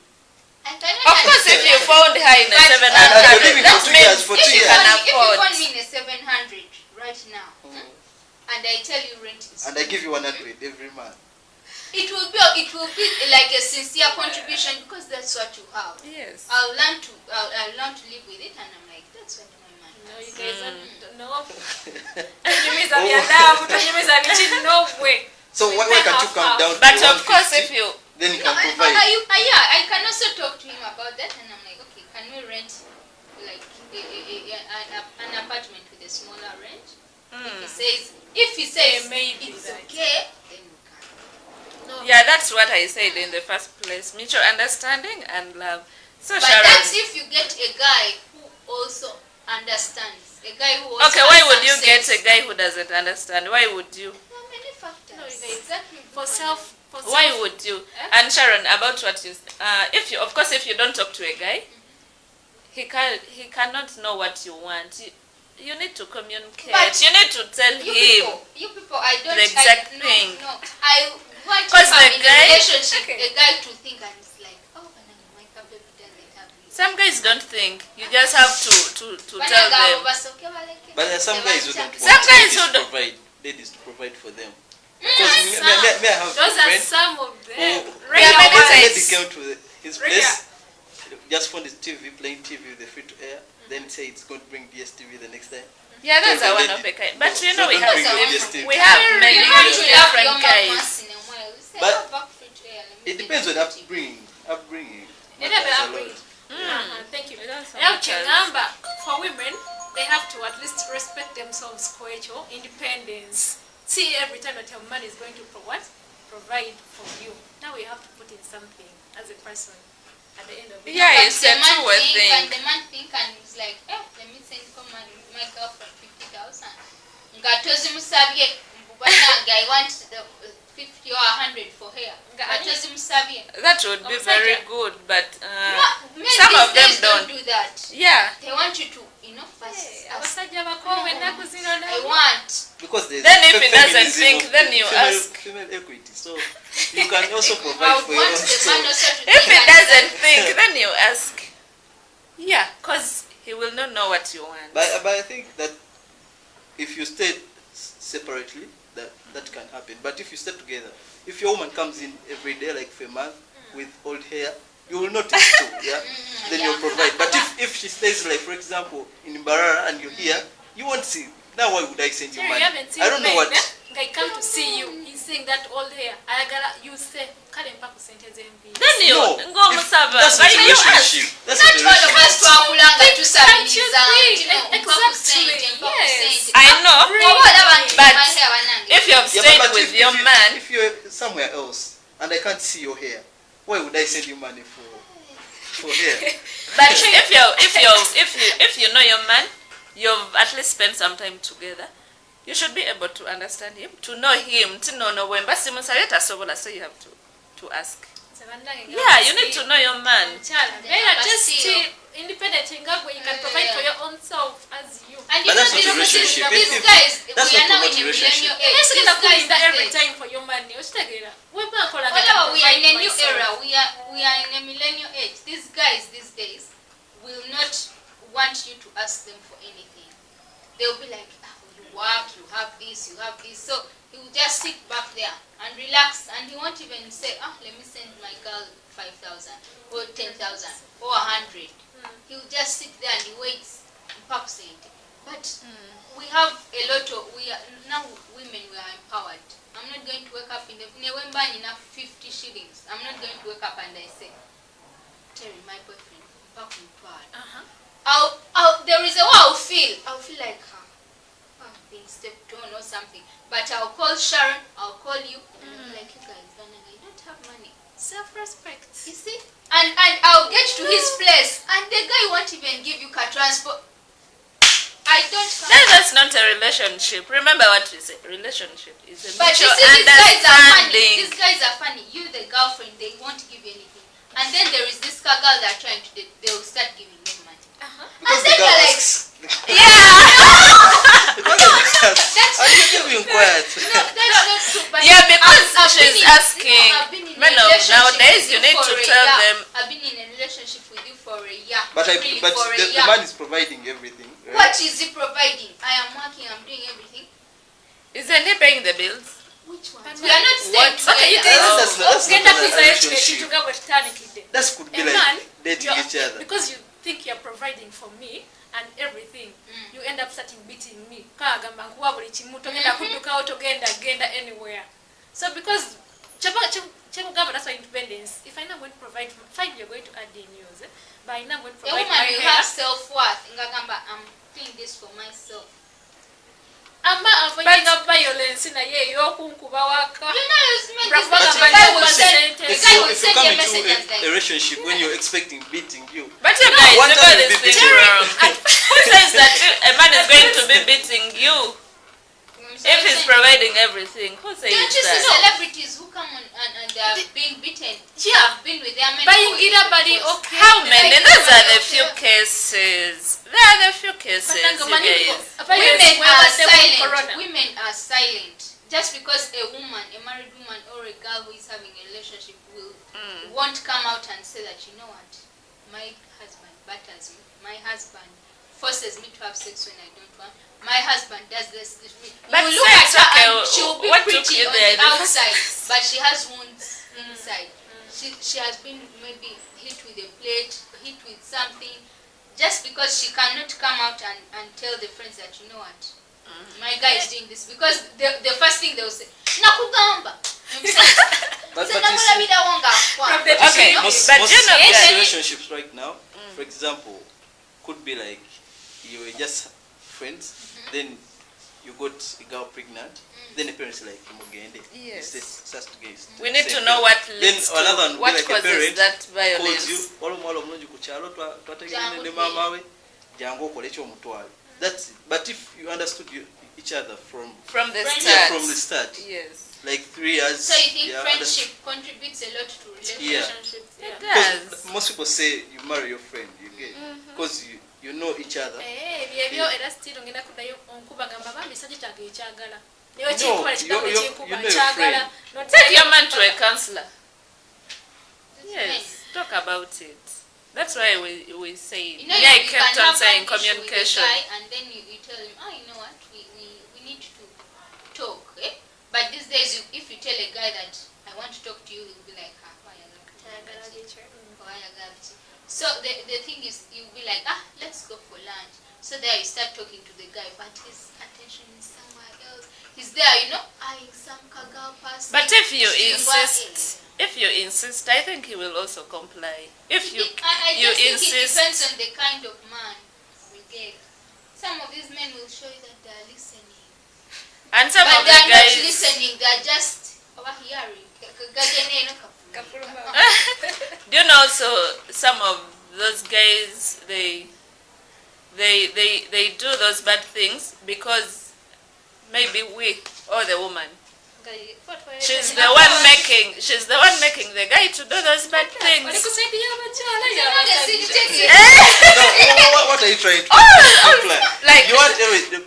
Speaker 1: I cannot
Speaker 3: Of course, if you found her in a
Speaker 1: But-
Speaker 3: 700,
Speaker 2: And you're living
Speaker 3: that
Speaker 2: for 2
Speaker 3: means
Speaker 2: years, for
Speaker 1: if
Speaker 2: 2
Speaker 1: you
Speaker 2: years.
Speaker 3: can
Speaker 1: phone, if you
Speaker 3: afford.
Speaker 1: phone me in a 700 right now, and I tell you rent is
Speaker 2: And I give you 100 every month.
Speaker 1: it will be like a sincere contribution because that's what you have.
Speaker 3: Yes.
Speaker 1: I'll learn to live with it, and I'm like, that's what my man
Speaker 4: No,
Speaker 1: does.
Speaker 4: you guys don't know. Tonyumiza byadabu, tonyumiza bichi, no way.
Speaker 2: So why can't you come down
Speaker 3: But
Speaker 2: to
Speaker 3: of course,
Speaker 2: 150?
Speaker 3: if you
Speaker 2: Then you
Speaker 1: No,
Speaker 2: can provide.
Speaker 1: I can also talk to him about that, and I'm like, okay, can we rent like an apartment with a smaller rent? If he says
Speaker 4: maybe
Speaker 1: it's
Speaker 4: that.
Speaker 1: okay, then we can.
Speaker 4: No.
Speaker 3: yeah, that's what I said in the first place: mutual understanding and love. So
Speaker 1: But
Speaker 3: Sharon,
Speaker 1: that's if you get a guy who also understands. A guy who also
Speaker 3: okay, why
Speaker 1: has
Speaker 3: would
Speaker 1: some
Speaker 3: you get
Speaker 1: sense.
Speaker 3: a guy who doesn't understand? Why would you?
Speaker 1: There are many factors.
Speaker 4: No, you guys,
Speaker 1: Exactly.
Speaker 4: For self.
Speaker 3: Why would you? And Sharon, about what you, if you, of course, if you don't talk to a guy, he cannot know what you want. You need to communicate.
Speaker 1: But
Speaker 3: you need to tell him.
Speaker 1: You people, I don't.
Speaker 3: the exact thing.
Speaker 1: No, I want to
Speaker 3: 'Cause
Speaker 1: have
Speaker 3: the
Speaker 1: in
Speaker 3: guy-
Speaker 1: a relationship
Speaker 4: Okay.
Speaker 1: a guy to think and it's like, oh, my baby doesn't have this.
Speaker 3: Some guys don't think. You just have to tell them.
Speaker 2: But there are some guys who don't
Speaker 3: Some
Speaker 2: want
Speaker 3: guys
Speaker 2: ladies
Speaker 3: who
Speaker 2: to
Speaker 3: don't-
Speaker 2: provide. Ladies to provide for them. Because
Speaker 4: Some.
Speaker 2: may I have
Speaker 4: Those
Speaker 2: a
Speaker 4: are
Speaker 2: friend
Speaker 4: some of them.
Speaker 2: who
Speaker 3: Yeah, but
Speaker 2: once a
Speaker 3: it's-
Speaker 2: lady came to his
Speaker 4: Regular.
Speaker 2: place, just found his TV, playing TV with the free to air, then say it's going to bring DSTV the next time.
Speaker 3: Yeah, that's
Speaker 2: Tell
Speaker 3: a
Speaker 2: the
Speaker 3: one of
Speaker 2: lady,
Speaker 3: a kind. But you
Speaker 2: no,
Speaker 3: know we
Speaker 2: don't
Speaker 3: have
Speaker 2: bring your
Speaker 3: different,
Speaker 2: DSTV.
Speaker 3: we have many
Speaker 1: You have to love your
Speaker 3: different
Speaker 1: mom
Speaker 3: guys.
Speaker 1: once in a while. We say,
Speaker 2: But
Speaker 1: "Oh, back free to air, let me
Speaker 2: It
Speaker 1: get
Speaker 2: depends on
Speaker 1: the
Speaker 2: upbringing. Upbringing.
Speaker 4: Yeah,
Speaker 2: matters
Speaker 4: but
Speaker 2: a
Speaker 4: upbringing.
Speaker 2: lot.
Speaker 4: Thank you.
Speaker 3: That's
Speaker 4: Now,
Speaker 3: what matters.
Speaker 4: Chengamba, for women, they have to at least respect themselves, coecho, independence. See, every time that your man is going to provide for you. Now we have to put in something as a person at the end of it.
Speaker 3: Yeah,
Speaker 1: But
Speaker 3: it's
Speaker 1: the
Speaker 3: a
Speaker 1: man
Speaker 3: two-way
Speaker 1: think,
Speaker 3: thing.
Speaker 1: and the man think and he's like, let me send my girlfriend 50,000. Ngatozi musabye mbubananga I want the 50 or 100 for her. Ngatozi musabye.
Speaker 3: That would be very good, but
Speaker 1: Men
Speaker 3: some
Speaker 1: these
Speaker 3: of them
Speaker 1: days
Speaker 3: don't.
Speaker 1: do that.
Speaker 3: Yeah.
Speaker 1: They want you to, first ask.
Speaker 4: Abasajja bakowe ennaku zino
Speaker 1: I
Speaker 4: nabo.
Speaker 1: want.
Speaker 2: Because there's
Speaker 3: Then if he doesn't
Speaker 2: feminism
Speaker 3: think,
Speaker 2: of
Speaker 3: then you
Speaker 2: female,
Speaker 3: ask.
Speaker 2: female equity. So you can also
Speaker 1: I
Speaker 2: provide
Speaker 1: would
Speaker 2: for your
Speaker 1: want
Speaker 2: own
Speaker 1: the man
Speaker 2: self.
Speaker 1: also to
Speaker 3: If
Speaker 1: think
Speaker 3: he
Speaker 1: and
Speaker 3: doesn't
Speaker 1: say,
Speaker 3: think, then you ask. Yeah, because he will not know what you want.
Speaker 2: But I think that if you stay separately, that can happen. But if you stay together, if your woman comes in every day, like for a month, with old hair, you will notice too, yeah? Then you'll provide. But if she stays, like, for example, in Mbarara and you're here, you won't see. Now why would I send you
Speaker 4: Terry,
Speaker 2: money?
Speaker 4: you haven't seen
Speaker 2: I don't know what.
Speaker 4: I come to see you. He's saying that all hair. Ayagala, you say, kale mpaku sente z'embiri.
Speaker 3: Then you
Speaker 2: No,
Speaker 3: go
Speaker 2: if
Speaker 3: musaba.
Speaker 2: that's not
Speaker 3: But
Speaker 2: a
Speaker 3: you ask.
Speaker 2: relationship. That's
Speaker 1: not
Speaker 2: not a
Speaker 1: all of us
Speaker 2: relationship.
Speaker 1: twakulanga tusabiriza
Speaker 4: Can't you see? Exactly,
Speaker 1: mpaku
Speaker 4: yes.
Speaker 1: sente.
Speaker 3: I know,
Speaker 1: Oba olaba nti
Speaker 3: but
Speaker 1: my hair banange.
Speaker 3: if you have
Speaker 2: Yeah,
Speaker 3: stayed
Speaker 2: but
Speaker 3: with
Speaker 2: if
Speaker 3: your
Speaker 2: you-
Speaker 3: man,
Speaker 2: if you're somewhere else and I can't see your hair, why would I send you money for hair?
Speaker 3: but if you know your man, you've at least spent some time together. You should be able to understand him, to know him, to know no when. But so you have to ask. Yeah, you need to know your man.
Speaker 4: Chala, better just independent ngagwe, you can provide for your own self as you.
Speaker 1: And
Speaker 2: But
Speaker 1: you know
Speaker 2: that's not a relationship.
Speaker 1: these guys,
Speaker 2: That's
Speaker 1: we are
Speaker 2: not
Speaker 1: now
Speaker 2: about
Speaker 1: in a
Speaker 2: relationship.
Speaker 1: millennial age.
Speaker 4: Let's
Speaker 1: These
Speaker 4: get
Speaker 1: guys
Speaker 4: that every
Speaker 1: these days,
Speaker 4: time for your money. Ochitegera. We're not calling
Speaker 1: although we are in a new era, we are in a millennial age. These guys these days will not want you to ask them for anything. They'll be like, you work, you have this. So he will just sit back there and relax, and he won't even say, let me send my girl 5,000 or 10,000 or 100. He'll just sit there and he waits. But we have a lot of now women, we are empowered. I'm not going to wake up in enough 50 shillings. I'm not going to wake up and I say, Terry, my boyfriend, back in Prague. There is a way I'll feel like being stepped on or something. But I'll call Sharon, I'll call you, and I'll be like, you guys, I don't have money.
Speaker 4: Self-respect.
Speaker 1: You see? And I'll get to his place, and the guy won't even give you car transport. I don't have.
Speaker 3: Then that's not a relationship. Remember what we said. Relationship is a
Speaker 1: But you
Speaker 3: mutual
Speaker 1: see, these guys are funny.
Speaker 3: understanding.
Speaker 1: These guys are funny. You, the girlfriend, they won't give you anything. And then there is this girl they're trying to date. They will start giving them money.
Speaker 2: Because
Speaker 1: And
Speaker 2: the
Speaker 1: then
Speaker 2: girl
Speaker 1: they're like,
Speaker 2: asks.
Speaker 1: that's
Speaker 2: Are you giving quiet?
Speaker 1: no, that's not true. But
Speaker 3: Yeah, because
Speaker 1: I've been
Speaker 3: she's
Speaker 1: in-
Speaker 3: asking.
Speaker 1: I've been in a
Speaker 3: Men of
Speaker 1: relationship
Speaker 3: nowadays,
Speaker 1: with
Speaker 3: you need
Speaker 1: for
Speaker 3: to
Speaker 1: a
Speaker 3: tell
Speaker 1: year.
Speaker 3: them.
Speaker 1: I've been in a relationship with you for a year.
Speaker 2: But
Speaker 1: Really,
Speaker 2: but
Speaker 1: for a
Speaker 2: the
Speaker 1: year.
Speaker 2: man is providing everything. Right?
Speaker 1: What is he providing? I am working, I'm doing everything.
Speaker 3: Isn't he paying the bills?
Speaker 1: Which one?
Speaker 4: But
Speaker 1: We are not
Speaker 3: what-
Speaker 1: staying
Speaker 4: Okay, you
Speaker 1: together.
Speaker 4: think
Speaker 2: That's not
Speaker 4: ogenda
Speaker 2: a
Speaker 4: kuzayo
Speaker 2: relationship.
Speaker 4: ekintu nga bwe tutandikidde.
Speaker 2: That could be
Speaker 4: A man,
Speaker 2: like dating
Speaker 4: you're-
Speaker 2: each other.
Speaker 4: because you think you're providing for me and everything, you end up starting beating me. Kagamba nkuwa buli kimu togenda kuddukawo genda anywhere. So because Chebugamba, that's why independence. If I know I'm going to provide, fine, you're going to add in yours. But I know I'm going to
Speaker 1: A
Speaker 4: provide
Speaker 1: woman
Speaker 4: my
Speaker 1: will
Speaker 4: hair.
Speaker 1: have self-worth. Ngagamba, I'm doing this for myself.
Speaker 4: Amba avoiding of violence na ye yokunkuba waka.
Speaker 1: You know, it's
Speaker 4: But
Speaker 1: the guy will
Speaker 4: but
Speaker 1: send, the
Speaker 2: If
Speaker 1: guy
Speaker 2: you,
Speaker 1: will
Speaker 2: if you
Speaker 1: send
Speaker 2: come
Speaker 1: you
Speaker 2: into
Speaker 1: messages like,
Speaker 2: a relationship when you're expecting beating you,
Speaker 3: But you guys,
Speaker 2: one
Speaker 3: you
Speaker 2: time
Speaker 3: got
Speaker 2: you'll
Speaker 3: this
Speaker 2: be
Speaker 3: thing
Speaker 2: beating
Speaker 3: wrong. Who says that a man is going to be beating you if he's providing everything? Who says
Speaker 1: don't you see
Speaker 3: that?
Speaker 1: celebrities who come on and they are being beaten?
Speaker 4: Yeah.
Speaker 1: Have been with their men.
Speaker 4: Buying
Speaker 1: for
Speaker 4: it body,
Speaker 1: years.
Speaker 4: okay.
Speaker 3: How many?
Speaker 1: Like,
Speaker 3: Those are the
Speaker 1: okay.
Speaker 3: few cases. There are the few cases, you guys.
Speaker 1: Women are silent. Women are silent. Just because a woman, a married woman or a girl who is having a relationship won't come out and say that, you know what, my husband batters me. My husband forces me to have sex when I don't want. My husband does this.
Speaker 3: But
Speaker 1: you look at
Speaker 3: sex,
Speaker 1: her
Speaker 3: okay,
Speaker 1: and she'll be
Speaker 3: what took
Speaker 1: pretty
Speaker 3: you
Speaker 1: on
Speaker 3: there?
Speaker 1: the outside, but she has wounds inside. She has been maybe hit with a plate, hit with something, just because she cannot come out and tell the friends that, you know what, my guy is doing this. Because the first thing they will say, nakugamba.
Speaker 2: but you see,
Speaker 3: Okay,
Speaker 2: most
Speaker 3: but you know,
Speaker 2: most
Speaker 3: guys,
Speaker 2: relationships right now, for example, could be like you were just friends, then you got a girl pregnant, then the parents are like,
Speaker 3: Yes.
Speaker 2: yes.
Speaker 3: we need to know what leads to,
Speaker 2: another one will be
Speaker 3: what
Speaker 2: like a
Speaker 3: causes
Speaker 2: parent
Speaker 3: that
Speaker 2: calls you,
Speaker 3: violence.
Speaker 2: waliwo omuwala omulungi ku kyalo twategerane ne
Speaker 1: Jangu
Speaker 2: maama we jangu okole ekyomutwalo. That's it. But if you understood each other from
Speaker 3: From the
Speaker 1: Friendship.
Speaker 3: start.
Speaker 2: from the start,
Speaker 3: Yes.
Speaker 2: like 3 years.
Speaker 1: So you think
Speaker 2: yeah,
Speaker 1: friendship contributes a lot to relationships?
Speaker 3: It
Speaker 2: Because
Speaker 3: does.
Speaker 2: most people say you marry your friend, you get, because you know each other.
Speaker 4: byebyo era still ngenda kuddayo onkuba gamba bambi sajja kyange ekyagala
Speaker 2: No,
Speaker 4: niwe kinkuba nekigambo
Speaker 2: you
Speaker 4: kinkuba
Speaker 2: know your
Speaker 4: kyagala
Speaker 2: friend.
Speaker 3: Take your man to a counselor.
Speaker 1: That's
Speaker 3: Yes,
Speaker 1: nice.
Speaker 3: talk about it. That's why we say,
Speaker 1: You know,
Speaker 3: yeah, I
Speaker 1: you
Speaker 3: kept
Speaker 1: can
Speaker 3: on
Speaker 1: have
Speaker 3: saying
Speaker 1: an issue with a
Speaker 3: communication.
Speaker 1: guy and then you tell him, oh, you know what, we need to talk. Eh? But these days, if you tell a guy that I want to talk to you, he'll be like, why are you? So the thing is, you'll be like, let's go for lunch. So there you start talking to the guy, but his attention is somewhere else. He's there, you know, eyeing some girl person.
Speaker 3: But if you insist, I think he will also comply. If you
Speaker 1: I
Speaker 3: you
Speaker 1: just think it
Speaker 3: insist,
Speaker 1: depends on the kind of man we get. Some of these men will show you that they are listening,
Speaker 3: and some
Speaker 1: but
Speaker 3: of
Speaker 1: they
Speaker 3: the
Speaker 1: are not
Speaker 3: guys,
Speaker 1: listening. They are just overhearing.
Speaker 3: do you know? Also, some of those guys, they do those bad things because maybe we or the woman, she's the one making the guy to do those bad things.
Speaker 2: What are you trying to imply?
Speaker 3: Like
Speaker 2: You want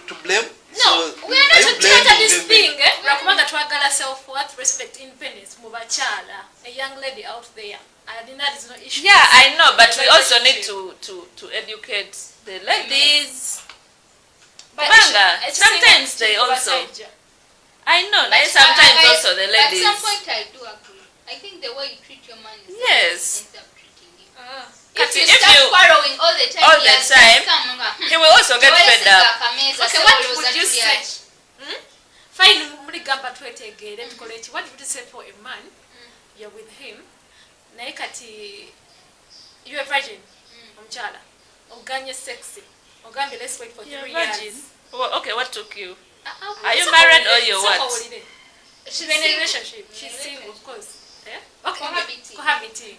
Speaker 2: to blame?
Speaker 1: No,
Speaker 2: So
Speaker 1: we are
Speaker 2: are
Speaker 1: not
Speaker 2: you
Speaker 1: to theatre
Speaker 2: blaming
Speaker 4: this
Speaker 2: them?
Speaker 4: thing lwakubanga twagala self-worth, respect, independence mu bakyala, a young lady out there, and that is no issue.
Speaker 3: yeah, I know, but we also need to educate the ladies.
Speaker 4: But
Speaker 3: Kubanga,
Speaker 4: it's
Speaker 3: sometimes they also, I know, like sometimes also the ladies.
Speaker 1: At some point, I do agree. I think the way you treat your man is
Speaker 3: Yes.
Speaker 1: ends up treating you.
Speaker 3: If
Speaker 1: If you
Speaker 3: you-
Speaker 1: start quarreling all the time,
Speaker 3: all
Speaker 1: he
Speaker 3: the
Speaker 1: has
Speaker 3: time,
Speaker 1: just come,
Speaker 3: He will also get fed up.
Speaker 4: Okay, what would you say? Fine, muligamba twetegeere tukole ki? What would you say for a man? You're with him, naye kati you're a virgin, omukyala, oganye sexy, ogambye let's wait for 3
Speaker 3: You're a
Speaker 4: years.
Speaker 3: virgin. Well, okay, what took you?
Speaker 4: Are
Speaker 3: you married or you're what?
Speaker 1: She's
Speaker 4: She's in a
Speaker 1: single.
Speaker 4: relationship.
Speaker 1: In a
Speaker 4: She's single, of
Speaker 1: relationship.
Speaker 4: course. Yeah? Okay.
Speaker 1: Cohabiting.
Speaker 4: Cohabiting.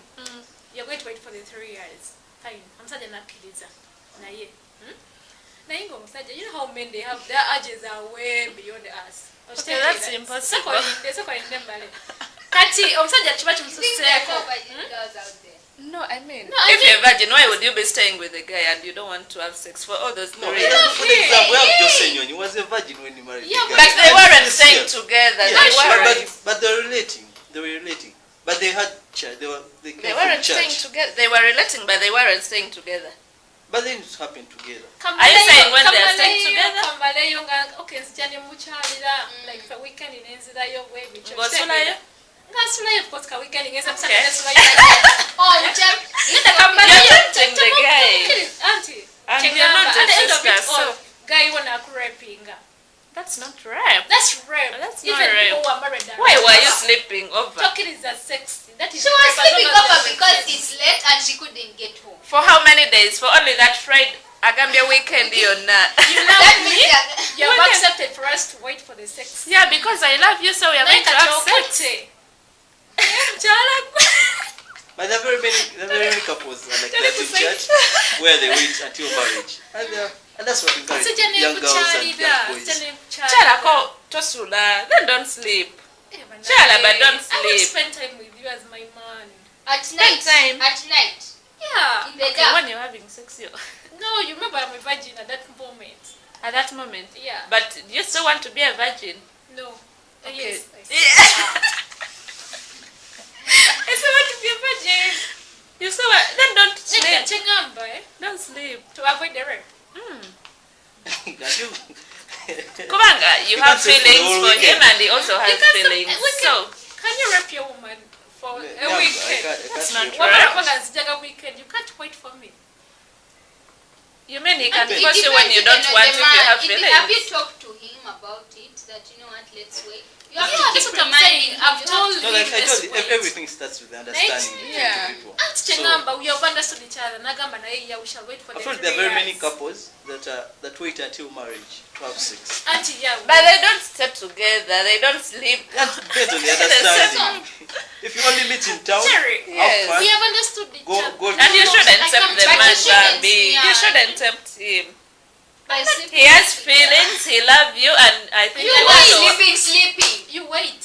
Speaker 4: You're going to wait for the 3 years. Fine. Omusajja nakkiriza naye. Naye ng'omusajja, you know how men they have, their urges are way beyond us.
Speaker 3: Okay, that's impossible.
Speaker 4: Sekolinde mbale. Kati omusajja kiba
Speaker 1: You think there are
Speaker 4: kimususeeko.
Speaker 1: no virgin girls out there?
Speaker 3: No, I mean,
Speaker 4: No, I
Speaker 3: if you're a virgin, why would you be staying with a guy and you don't want to have sex for all those
Speaker 2: No,
Speaker 3: 3
Speaker 2: for
Speaker 3: years?
Speaker 2: example, we have Jose Nyoni. He was a virgin when he married
Speaker 4: Yeah,
Speaker 2: the guy.
Speaker 3: But they weren't
Speaker 2: Yes,
Speaker 3: staying
Speaker 2: yes.
Speaker 3: together.
Speaker 2: Yeah,
Speaker 3: They weren't.
Speaker 2: but they were relating. They were relating. But they had church. They
Speaker 3: They
Speaker 2: came from
Speaker 3: weren't staying
Speaker 2: church.
Speaker 3: together. They were relating, but they weren't staying together.
Speaker 2: But then it happened together.
Speaker 3: Are you saying when they are staying together?
Speaker 4: Kambaleyo nga okay nzijani mukyalira like for weekend nenzirayo bwe bicho.
Speaker 3: Ngosulayo?
Speaker 4: Ngasulayo of course ka weekend ngeza
Speaker 3: Okay.
Speaker 4: kusaka sulayo.
Speaker 1: Oh, muchap.
Speaker 4: Nita kambaleyo.
Speaker 3: You're tempting the guy.
Speaker 4: Auntie.
Speaker 3: And you're not a sister, so
Speaker 4: guy wanna rapinga.
Speaker 3: that's not rape.
Speaker 4: That's rape.
Speaker 3: That's
Speaker 4: Even
Speaker 3: not rape.
Speaker 4: people who are married.
Speaker 3: Why were you sleeping over?
Speaker 4: Talking is a sex. That is
Speaker 1: She was
Speaker 4: rape as
Speaker 1: sleeping
Speaker 4: long as
Speaker 1: over
Speaker 4: there's
Speaker 1: because
Speaker 4: sex.
Speaker 1: it's late and she couldn't get home.
Speaker 3: For how many days? For only that Friday? Agambia weekend you're not.
Speaker 4: You love
Speaker 1: That
Speaker 4: me.
Speaker 1: means that
Speaker 4: You have
Speaker 3: When-
Speaker 4: accepted for us to wait for the sex.
Speaker 3: Yeah, because I love you, so we are going to have sex.
Speaker 2: But there are very many couples like that in church where they wait until marriage. And that's what encourages young girls and young boys.
Speaker 3: Chalako tosula, then don't sleep. Chala, but don't
Speaker 4: I want to
Speaker 3: sleep.
Speaker 4: spend time with you as my man.
Speaker 1: at night.
Speaker 3: time.
Speaker 1: At night.
Speaker 4: Yeah.
Speaker 1: In the
Speaker 3: Okay,
Speaker 1: dark.
Speaker 3: when you're having sex,
Speaker 4: No, you remember I'm a virgin at that moment.
Speaker 3: at that moment.
Speaker 4: Yeah.
Speaker 3: But you still want to be a virgin.
Speaker 4: No.
Speaker 3: Okay.
Speaker 4: Yes.
Speaker 3: Yeah. I still want to be a virgin. You still want, then don't sleep.
Speaker 4: Chengamba, eh?
Speaker 3: Don't sleep.
Speaker 4: To avoid the rape.
Speaker 2: Can you?
Speaker 3: Kubanga, you have
Speaker 2: can't say for the
Speaker 3: feelings
Speaker 2: whole
Speaker 3: for him
Speaker 2: weekend.
Speaker 3: and he also has
Speaker 4: You can't say-
Speaker 3: feelings. So,
Speaker 4: Can you rape your woman for a
Speaker 2: No,
Speaker 4: weekend?
Speaker 2: I
Speaker 3: That's
Speaker 2: can't
Speaker 3: not
Speaker 2: rape.
Speaker 3: right.
Speaker 4: Wabara nzijaga weekend. You can't wait for me.
Speaker 3: you mean he can
Speaker 1: It
Speaker 3: force you when
Speaker 1: depends
Speaker 3: you
Speaker 1: even
Speaker 3: don't
Speaker 1: on
Speaker 3: want
Speaker 1: the
Speaker 3: if you
Speaker 1: man.
Speaker 3: have
Speaker 1: Have you
Speaker 3: feelings?
Speaker 1: talked to him about it? That you know what? Let's wait. You have
Speaker 4: Yeah,
Speaker 1: to
Speaker 4: that's
Speaker 1: keep
Speaker 4: what I'm
Speaker 1: reminding
Speaker 4: saying.
Speaker 1: him.
Speaker 4: I've
Speaker 1: You
Speaker 4: told
Speaker 1: have
Speaker 2: No,
Speaker 1: to-
Speaker 2: like I told you,
Speaker 4: Wait.
Speaker 2: everything starts with the understanding between
Speaker 3: Yeah.
Speaker 2: two people.
Speaker 4: Aunt Chengamba, we have understood each other. Nagamba na yeye, we shall wait for
Speaker 2: I
Speaker 4: the
Speaker 2: feel
Speaker 4: 3
Speaker 2: there are very many
Speaker 4: years.
Speaker 2: couples that wait until marriage to have sex.
Speaker 4: Auntie, yeah.
Speaker 3: But they don't stay together, they don't sleep.
Speaker 2: That's based on the understanding. If you only meet in town,
Speaker 4: Jerry,
Speaker 3: Yes.
Speaker 2: have
Speaker 4: we
Speaker 2: fun.
Speaker 4: have understood each
Speaker 2: Go-
Speaker 4: other.
Speaker 2: go to-
Speaker 3: And you shouldn't
Speaker 4: I
Speaker 3: tempt
Speaker 4: can't-
Speaker 3: the
Speaker 1: but
Speaker 3: man,
Speaker 1: you shouldn't,
Speaker 3: Bambi.
Speaker 1: yeah.
Speaker 3: You shouldn't tempt him.
Speaker 1: By sleeping.
Speaker 3: He has feelings, he loves you, and I think
Speaker 1: You
Speaker 3: he
Speaker 1: wait.
Speaker 3: also...
Speaker 1: Sleeping.
Speaker 4: You wait.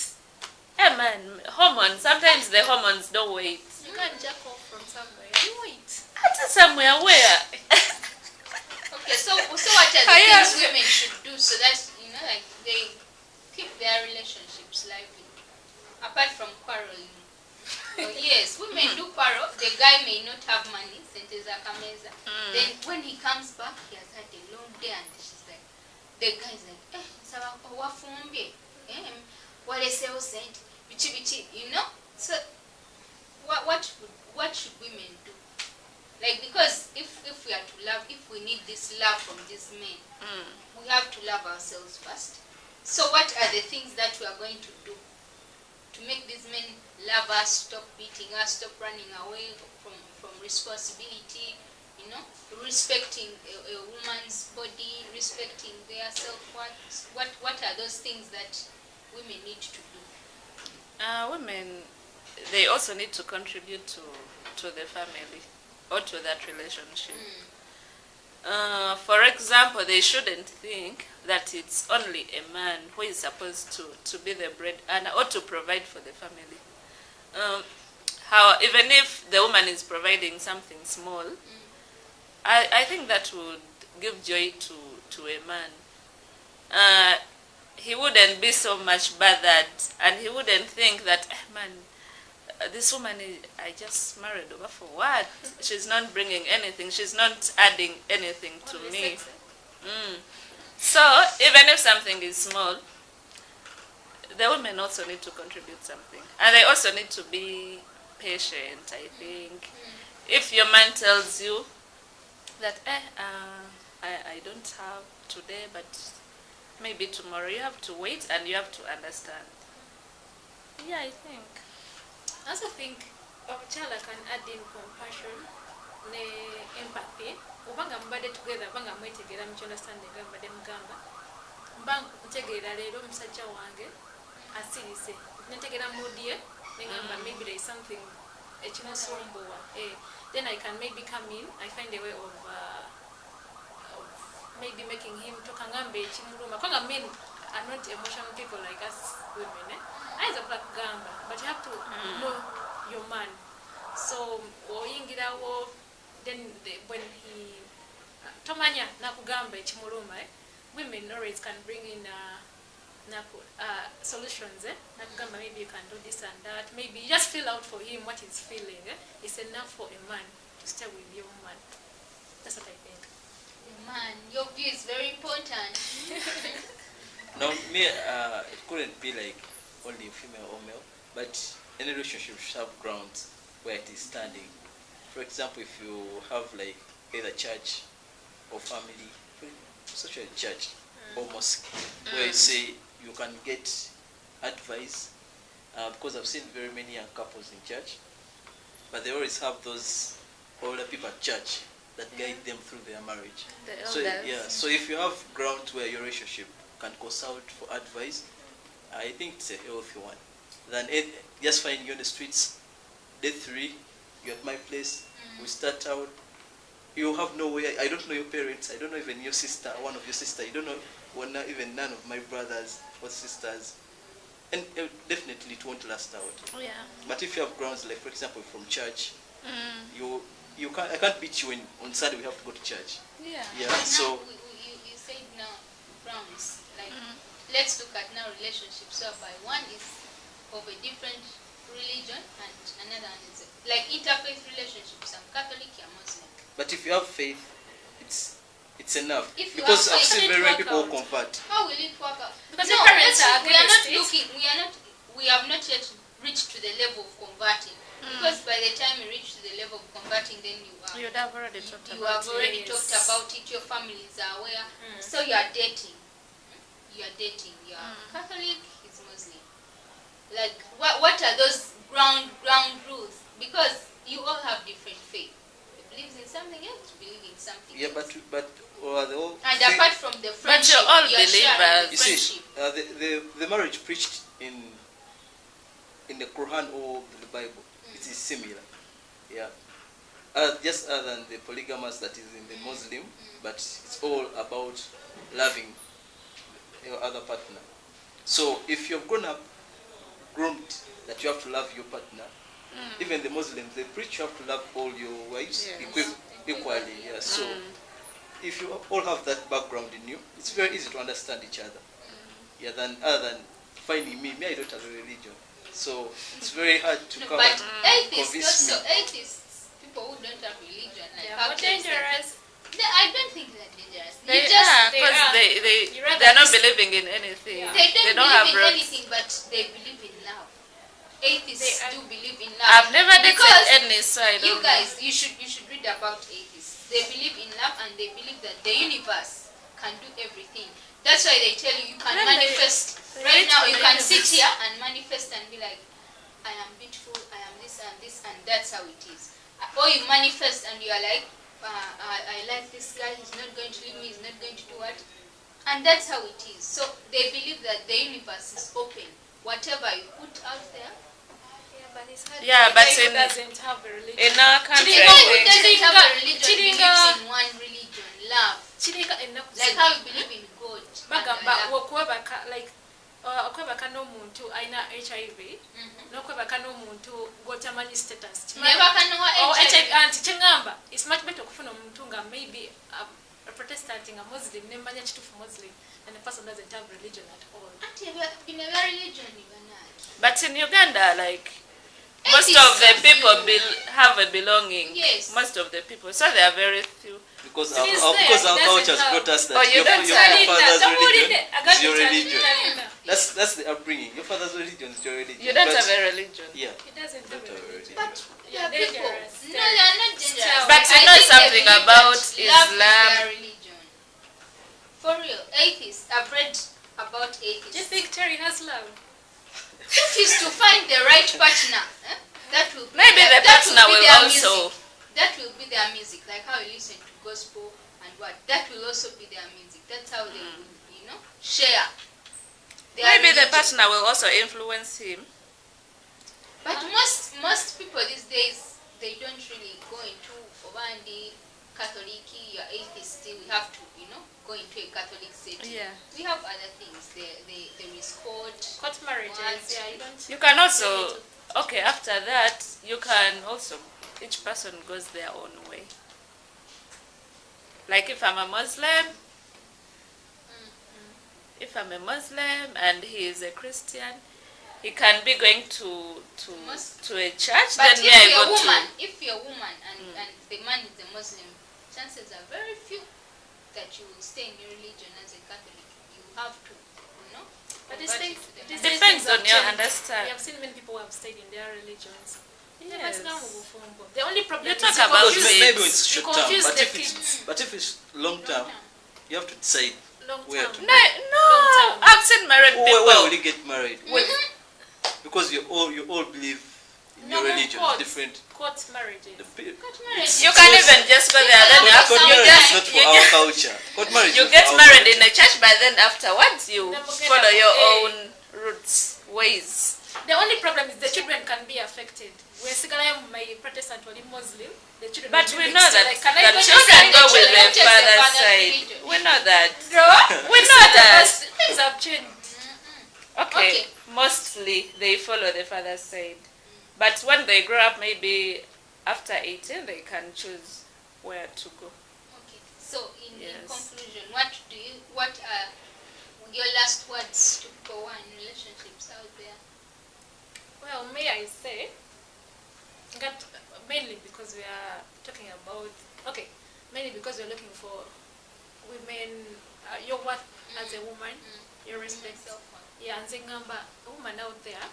Speaker 3: Hey man, hormones, sometimes the hormones don't wait.
Speaker 4: You can't jack off from somewhere. You wait.
Speaker 3: At somewhere where?
Speaker 1: Okay, so what are the
Speaker 3: Yeah.
Speaker 1: things women should do so that like they keep their relationships lively, apart from quarreling? So yes, women do quarrel. The guy may not have money, senteza kameza. Then when he comes back, he has had a long day, and she's like, the guy's like, saba wafumbye, walesewo sente, bichi, So what should women do? Like, because if we are to love, if we need this love from these men, we have to love ourselves first. So what are the things that we are going to do to make these men love us, stop beating us, stop running away from responsibility, respecting a woman's body, respecting their self-worth? What are those things that women need to do?
Speaker 3: Women, they also need to contribute to the family or to that relationship. For example, they shouldn't think that it's only a man who is supposed to be the breadwinner or to provide for the family. Even if the woman is providing something small, I think that would give joy to a man. He wouldn't be so much bothered, and he wouldn't think that, man, this woman I just married over for what? She's not bringing anything. She's not adding anything to
Speaker 4: Only
Speaker 3: me.
Speaker 4: sex,
Speaker 3: So even if something is small, the women also need to contribute something, and they also need to be patient. I think if your man tells you that I don't have today, but maybe tomorrow, you have to wait and you have to understand. Yeah, I think.
Speaker 4: I also think omukyala can add in compassion ne empathy. Obanga mbadde together, obanga mwetegeera mu understanding mbadde mugamba. Mba ntegeera leero omusajja wange asirise. Ntegeera moodi ye, negamba maybe there is something ekimusumbuwa. Then I can maybe come in, I find a way of maybe making him talk ngambe ekimuluma. Kubanga men are not emotional people like us women. Ayinza kugamba, but you have to know your man. So oyingirawo, then when he tomanya nakugamba ekimuluma, women always can bring in solutions. Nakugamba, maybe you can do this and that. Maybe you just feel out for him what he's feeling. It's enough for a man to stay with your woman. That's what I think.
Speaker 1: Man, your view is very important.
Speaker 2: No, me, it couldn't be like only female or male, but any relationship should have grounds where it is standing. For example, if you have like either church or family, especially church or mosque, where you say you can get advice, because I've seen very many young couples in church, but they always have those older people at church that guide them through their marriage.
Speaker 3: The
Speaker 2: So
Speaker 3: elders.
Speaker 2: yeah, so if you have ground where your relationship can consult for advice, I think it's a healthy one. Than just finding you on the streets, day 3, you're at my place, we start out, you have no way, I don't know your parents, I don't know even your sister, one of your sister, you don't know even none of my brothers or sisters, and definitely it won't last out.
Speaker 3: Oh, yeah.
Speaker 2: But if you have grounds, like for example from church, I can't beat you on Sunday, we have to go to church.
Speaker 3: Yeah.
Speaker 2: Yeah,
Speaker 1: But
Speaker 2: so
Speaker 1: now, you said now grounds. Like, let's look at now relationships whereby one is of a different religion and another one is like interfaith relationships. I'm Catholic, I'm Muslim.
Speaker 2: but if you have faith, it's enough.
Speaker 1: If you
Speaker 2: Because
Speaker 1: have
Speaker 2: I've
Speaker 1: faith,
Speaker 2: seen
Speaker 4: it
Speaker 2: very
Speaker 4: work
Speaker 2: many people
Speaker 4: out.
Speaker 2: convert.
Speaker 1: How will it work out?
Speaker 4: Because
Speaker 1: no,
Speaker 4: your parents are
Speaker 1: we are not
Speaker 4: against it.
Speaker 1: looking. We have not yet reached to the level of converting. Because by the time you reach to the level of converting, then you are.
Speaker 3: You'd have already talked
Speaker 1: You
Speaker 3: about
Speaker 1: have already
Speaker 4: Yes.
Speaker 1: talked about it. Your families are aware. So you are dating. You are dating. You are Catholic. He's Muslim. Like what are those ground rules? Because you all have different faith. You believe in something else. You believe in something
Speaker 2: Yeah,
Speaker 1: else.
Speaker 2: but the whole
Speaker 1: And
Speaker 2: thing-
Speaker 1: apart from the
Speaker 3: But
Speaker 1: friendship,
Speaker 3: you're all
Speaker 1: you are sharing
Speaker 3: believers.
Speaker 1: the
Speaker 2: you see,
Speaker 1: friendship.
Speaker 2: the marriage preached in the Quran or the Bible, it is similar. Yeah, just other than the polygamous that is in the Muslim, but it's all about loving your other partner. So if you've grown up groomed that you have to love your partner, even the Muslims, they preach you have to love all your wives
Speaker 3: Yes.
Speaker 2: equally. Yeah. So if you all have that background in you, it's very easy to understand each other. Yeah, other than finding me, I don't have a religion. So it's very hard to
Speaker 1: No,
Speaker 2: come
Speaker 1: but
Speaker 2: and
Speaker 1: atheists
Speaker 2: convince me.
Speaker 1: also atheists, people who don't have religion, like
Speaker 4: They are
Speaker 1: how
Speaker 4: more
Speaker 1: can you say-
Speaker 4: dangerous.
Speaker 1: I don't think they're dangerous.
Speaker 3: They
Speaker 1: You just
Speaker 3: are,
Speaker 4: they
Speaker 3: because
Speaker 4: are.
Speaker 3: they
Speaker 4: You rather
Speaker 3: they're not
Speaker 4: just-
Speaker 3: believing in anything.
Speaker 4: Yeah.
Speaker 1: they don't
Speaker 3: have
Speaker 1: believe in
Speaker 3: roots.
Speaker 1: anything, but they believe in love. Atheists
Speaker 4: They are-
Speaker 1: do believe in love.
Speaker 3: I've never dated
Speaker 1: Because
Speaker 3: any, so I don't
Speaker 1: you
Speaker 3: know.
Speaker 1: guys, you should read about atheists. They believe in love and they believe that the universe can do everything. That's why they tell you can
Speaker 4: Then they-
Speaker 1: manifest.
Speaker 4: they
Speaker 1: Right
Speaker 4: wait
Speaker 1: now,
Speaker 4: for
Speaker 1: you
Speaker 4: the
Speaker 1: can sit
Speaker 4: universe.
Speaker 1: here and manifest and be like, I am beautiful, I am this and this, and that's how it is. Or you manifest and you are like, I like this guy, he's not going to leave me, he's not going to do what? And that's how it is. So they believe that the universe is open. Whatever you put out there.
Speaker 4: Yeah, but it's hard.
Speaker 3: Yeah,
Speaker 4: The
Speaker 3: but
Speaker 4: guy who
Speaker 3: in-
Speaker 4: doesn't have a religion.
Speaker 3: In our country,
Speaker 1: The
Speaker 3: I
Speaker 1: guy who
Speaker 3: think
Speaker 1: doesn't have a religion
Speaker 4: Chiringa.
Speaker 1: believes in one religion, love.
Speaker 4: Chiringa ennaku
Speaker 1: Like
Speaker 4: zino.
Speaker 1: how you believe in God. and
Speaker 4: bagamba
Speaker 1: Allah.
Speaker 4: okwebaka like okwebaka n'omuntu alina hiv
Speaker 1: Mhm.
Speaker 4: n'okwebaka n'omuntu gwotamanyi status
Speaker 1: Never can know
Speaker 4: Oh,
Speaker 1: HIV.
Speaker 4: anti kyeŋŋamba it's much better okufuna omuntu nga maybe a protestant nga muslim nemmanya kituufu muslim and the person doesn't have religion at all.
Speaker 1: Auntie, in a religion, even
Speaker 3: but in Uganda, like most of the people have a belonging.
Speaker 1: Yes.
Speaker 3: Most of the people, so there are very few.
Speaker 2: Because
Speaker 4: It is
Speaker 2: our
Speaker 4: there,
Speaker 2: because
Speaker 4: it
Speaker 2: our
Speaker 4: doesn't
Speaker 2: culture has
Speaker 4: have-
Speaker 2: brought us that
Speaker 3: Oh, you
Speaker 2: your
Speaker 3: don't
Speaker 4: Talinda,
Speaker 2: father's religion
Speaker 4: tawulidde,
Speaker 2: is your
Speaker 4: agambye
Speaker 2: religion.
Speaker 4: Talinda.
Speaker 2: That's the upbringing. Your father's religion is your religion.
Speaker 3: You don't
Speaker 2: But-
Speaker 3: have a religion.
Speaker 2: Yeah.
Speaker 4: He doesn't have
Speaker 2: Don't
Speaker 4: a
Speaker 2: have a
Speaker 4: religion.
Speaker 1: But
Speaker 4: Yeah,
Speaker 1: there are people.
Speaker 4: dangerous.
Speaker 1: No, they are not dangerous.
Speaker 3: But you
Speaker 1: I
Speaker 3: know
Speaker 1: think they
Speaker 3: something
Speaker 1: believe
Speaker 3: about
Speaker 1: that love is
Speaker 3: Islam.
Speaker 1: their religion. For real, atheists. I've read about
Speaker 4: Do you
Speaker 1: atheists.
Speaker 4: think Terry has love?
Speaker 1: If is to find the right partner, that will be
Speaker 3: Maybe
Speaker 1: their,
Speaker 3: the
Speaker 1: that
Speaker 3: partner
Speaker 1: be
Speaker 3: will
Speaker 1: their
Speaker 3: also.
Speaker 1: music. That will be their music, like how you listen to gospel and what. That will also be their music. That's how they will, share. their
Speaker 3: Maybe the
Speaker 1: religion.
Speaker 3: partner will also influence him.
Speaker 1: But most people these days, they don't really go into Obandi, Catholic, you're atheist, we have to, go into a Catholic setting.
Speaker 3: Yeah.
Speaker 1: We have other things. There is court.
Speaker 4: Court marriages,
Speaker 1: What?
Speaker 4: yeah, you don't.
Speaker 3: You can also, okay, after that, you can also, each person goes their own way. Like if I'm a Muslim, and he is a Christian, he can be going to
Speaker 1: Mosque.
Speaker 3: a church.
Speaker 1: But
Speaker 3: then me I
Speaker 1: if
Speaker 3: go
Speaker 1: you're a woman and the man is a Muslim, chances are
Speaker 3: you
Speaker 4: We
Speaker 3: understand.
Speaker 4: have seen many people who have stayed in their religions.
Speaker 3: Yes.
Speaker 4: The only problem
Speaker 3: You
Speaker 4: is
Speaker 3: talk
Speaker 4: you
Speaker 3: about
Speaker 2: Because
Speaker 3: it.
Speaker 2: maybe it's
Speaker 4: You
Speaker 2: short term,
Speaker 4: confuse
Speaker 2: but
Speaker 4: the
Speaker 2: if
Speaker 4: kids.
Speaker 2: it's long term, you have to decide
Speaker 4: long
Speaker 2: where
Speaker 4: term.
Speaker 2: to
Speaker 3: No, no.
Speaker 4: Long time.
Speaker 3: I've seen married
Speaker 2: where will
Speaker 3: people.
Speaker 2: you get married.
Speaker 3: With
Speaker 2: Because you all believe in your
Speaker 4: Normal
Speaker 2: religion.
Speaker 4: court-
Speaker 2: different.
Speaker 4: Court marriages.
Speaker 2: It's-
Speaker 3: you
Speaker 2: it's
Speaker 3: can
Speaker 2: not-
Speaker 3: even just go there. Then
Speaker 2: Court
Speaker 3: after you
Speaker 2: marriage
Speaker 3: just
Speaker 2: is not for
Speaker 3: you
Speaker 2: our
Speaker 3: just
Speaker 2: culture. Court marriage
Speaker 3: you
Speaker 2: is
Speaker 3: get
Speaker 2: for our
Speaker 3: married
Speaker 2: culture.
Speaker 3: in a church, but then afterwards you
Speaker 4: Never get
Speaker 3: follow your
Speaker 4: away.
Speaker 3: own roots, ways.
Speaker 4: The only problem is the children can be affected. When my Protestant or Muslim, the children
Speaker 3: But
Speaker 4: will
Speaker 3: we
Speaker 4: be
Speaker 3: know
Speaker 4: mixed.
Speaker 3: that
Speaker 4: Like, can I
Speaker 3: the
Speaker 4: go
Speaker 3: children
Speaker 4: to
Speaker 3: go
Speaker 4: the
Speaker 3: with
Speaker 4: children?
Speaker 3: the
Speaker 1: Just the
Speaker 3: father's
Speaker 1: father's
Speaker 3: side.
Speaker 1: religion.
Speaker 3: We know that.
Speaker 4: No,
Speaker 3: We know that.
Speaker 4: things have changed.
Speaker 3: Okay,
Speaker 1: Okay.
Speaker 3: mostly they follow the father's side. But when they grow up, maybe after 18, they can choose where to go.
Speaker 1: Okay. So in
Speaker 3: Yes.
Speaker 1: conclusion, what are your last words to people who are in relationships out there?
Speaker 4: Well, may I say that mainly because we are talking about mainly because we're looking for women, your worth as a woman, your respect. Yeah, and saying a woman out there,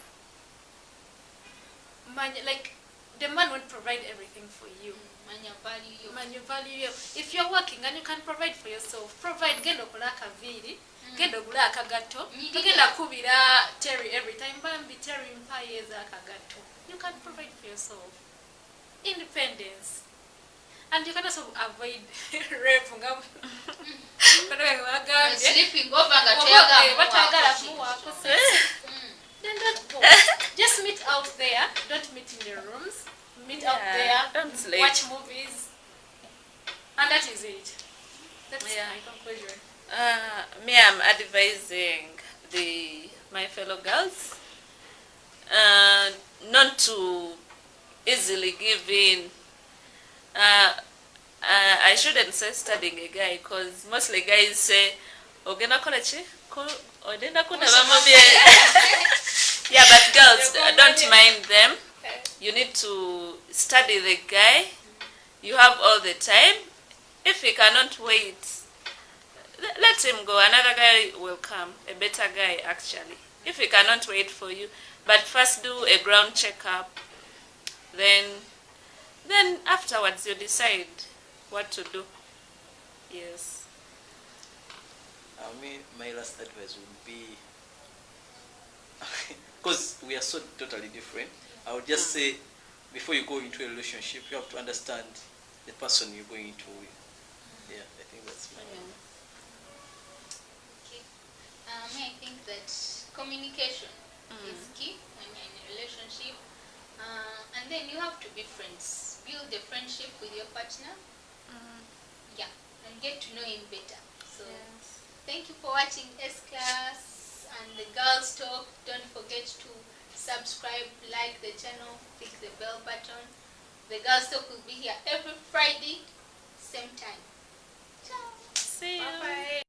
Speaker 4: man, like the man won't provide everything for you.
Speaker 1: Man, you value your
Speaker 4: Man, you value you. If you're working and you can provide for yourself, provide. Genda okola akaviri, genda ogula akagato, togenda kubira Terry every time. Bambi Terry mpayeeza akagato. You can provide for yourself. Independence. And you can also avoid rape.
Speaker 1: sleeping over
Speaker 4: Then don't go. Just meet out there. Don't meet in the rooms. Meet out there.
Speaker 3: Don't sleep.
Speaker 4: Watch movies. And that is it. That's
Speaker 3: Yeah.
Speaker 4: my conclusion.
Speaker 3: Me, I'm advising my fellow girls not to easily give in. I shouldn't say studying a guy because mostly guys say, "Ogena kolechi, odenda kuna mama bie." Yeah, but girls, don't mind them. You need to study the guy. You have all the time. If he cannot wait, let him go. Another guy will come, a better guy actually. If he cannot wait for you, but first do a ground checkup. Then afterwards you decide what to do. Yes.
Speaker 2: My last advice would be, because we are so totally different, I would just say, before you go into a relationship, you have to understand the person you're going into with. Yeah, I think that's my
Speaker 1: Okay. I think that communication is key when you're in a relationship. And then you have to be friends. Build a friendship with your partner. Yeah, and get to know him better. So thank you for watching S-Class and the Girls Talk. Don't forget to subscribe, like the channel, click the bell button. The Girls Talk will be here every Friday, same time. Ciao.
Speaker 3: See you.
Speaker 4: Bye-bye.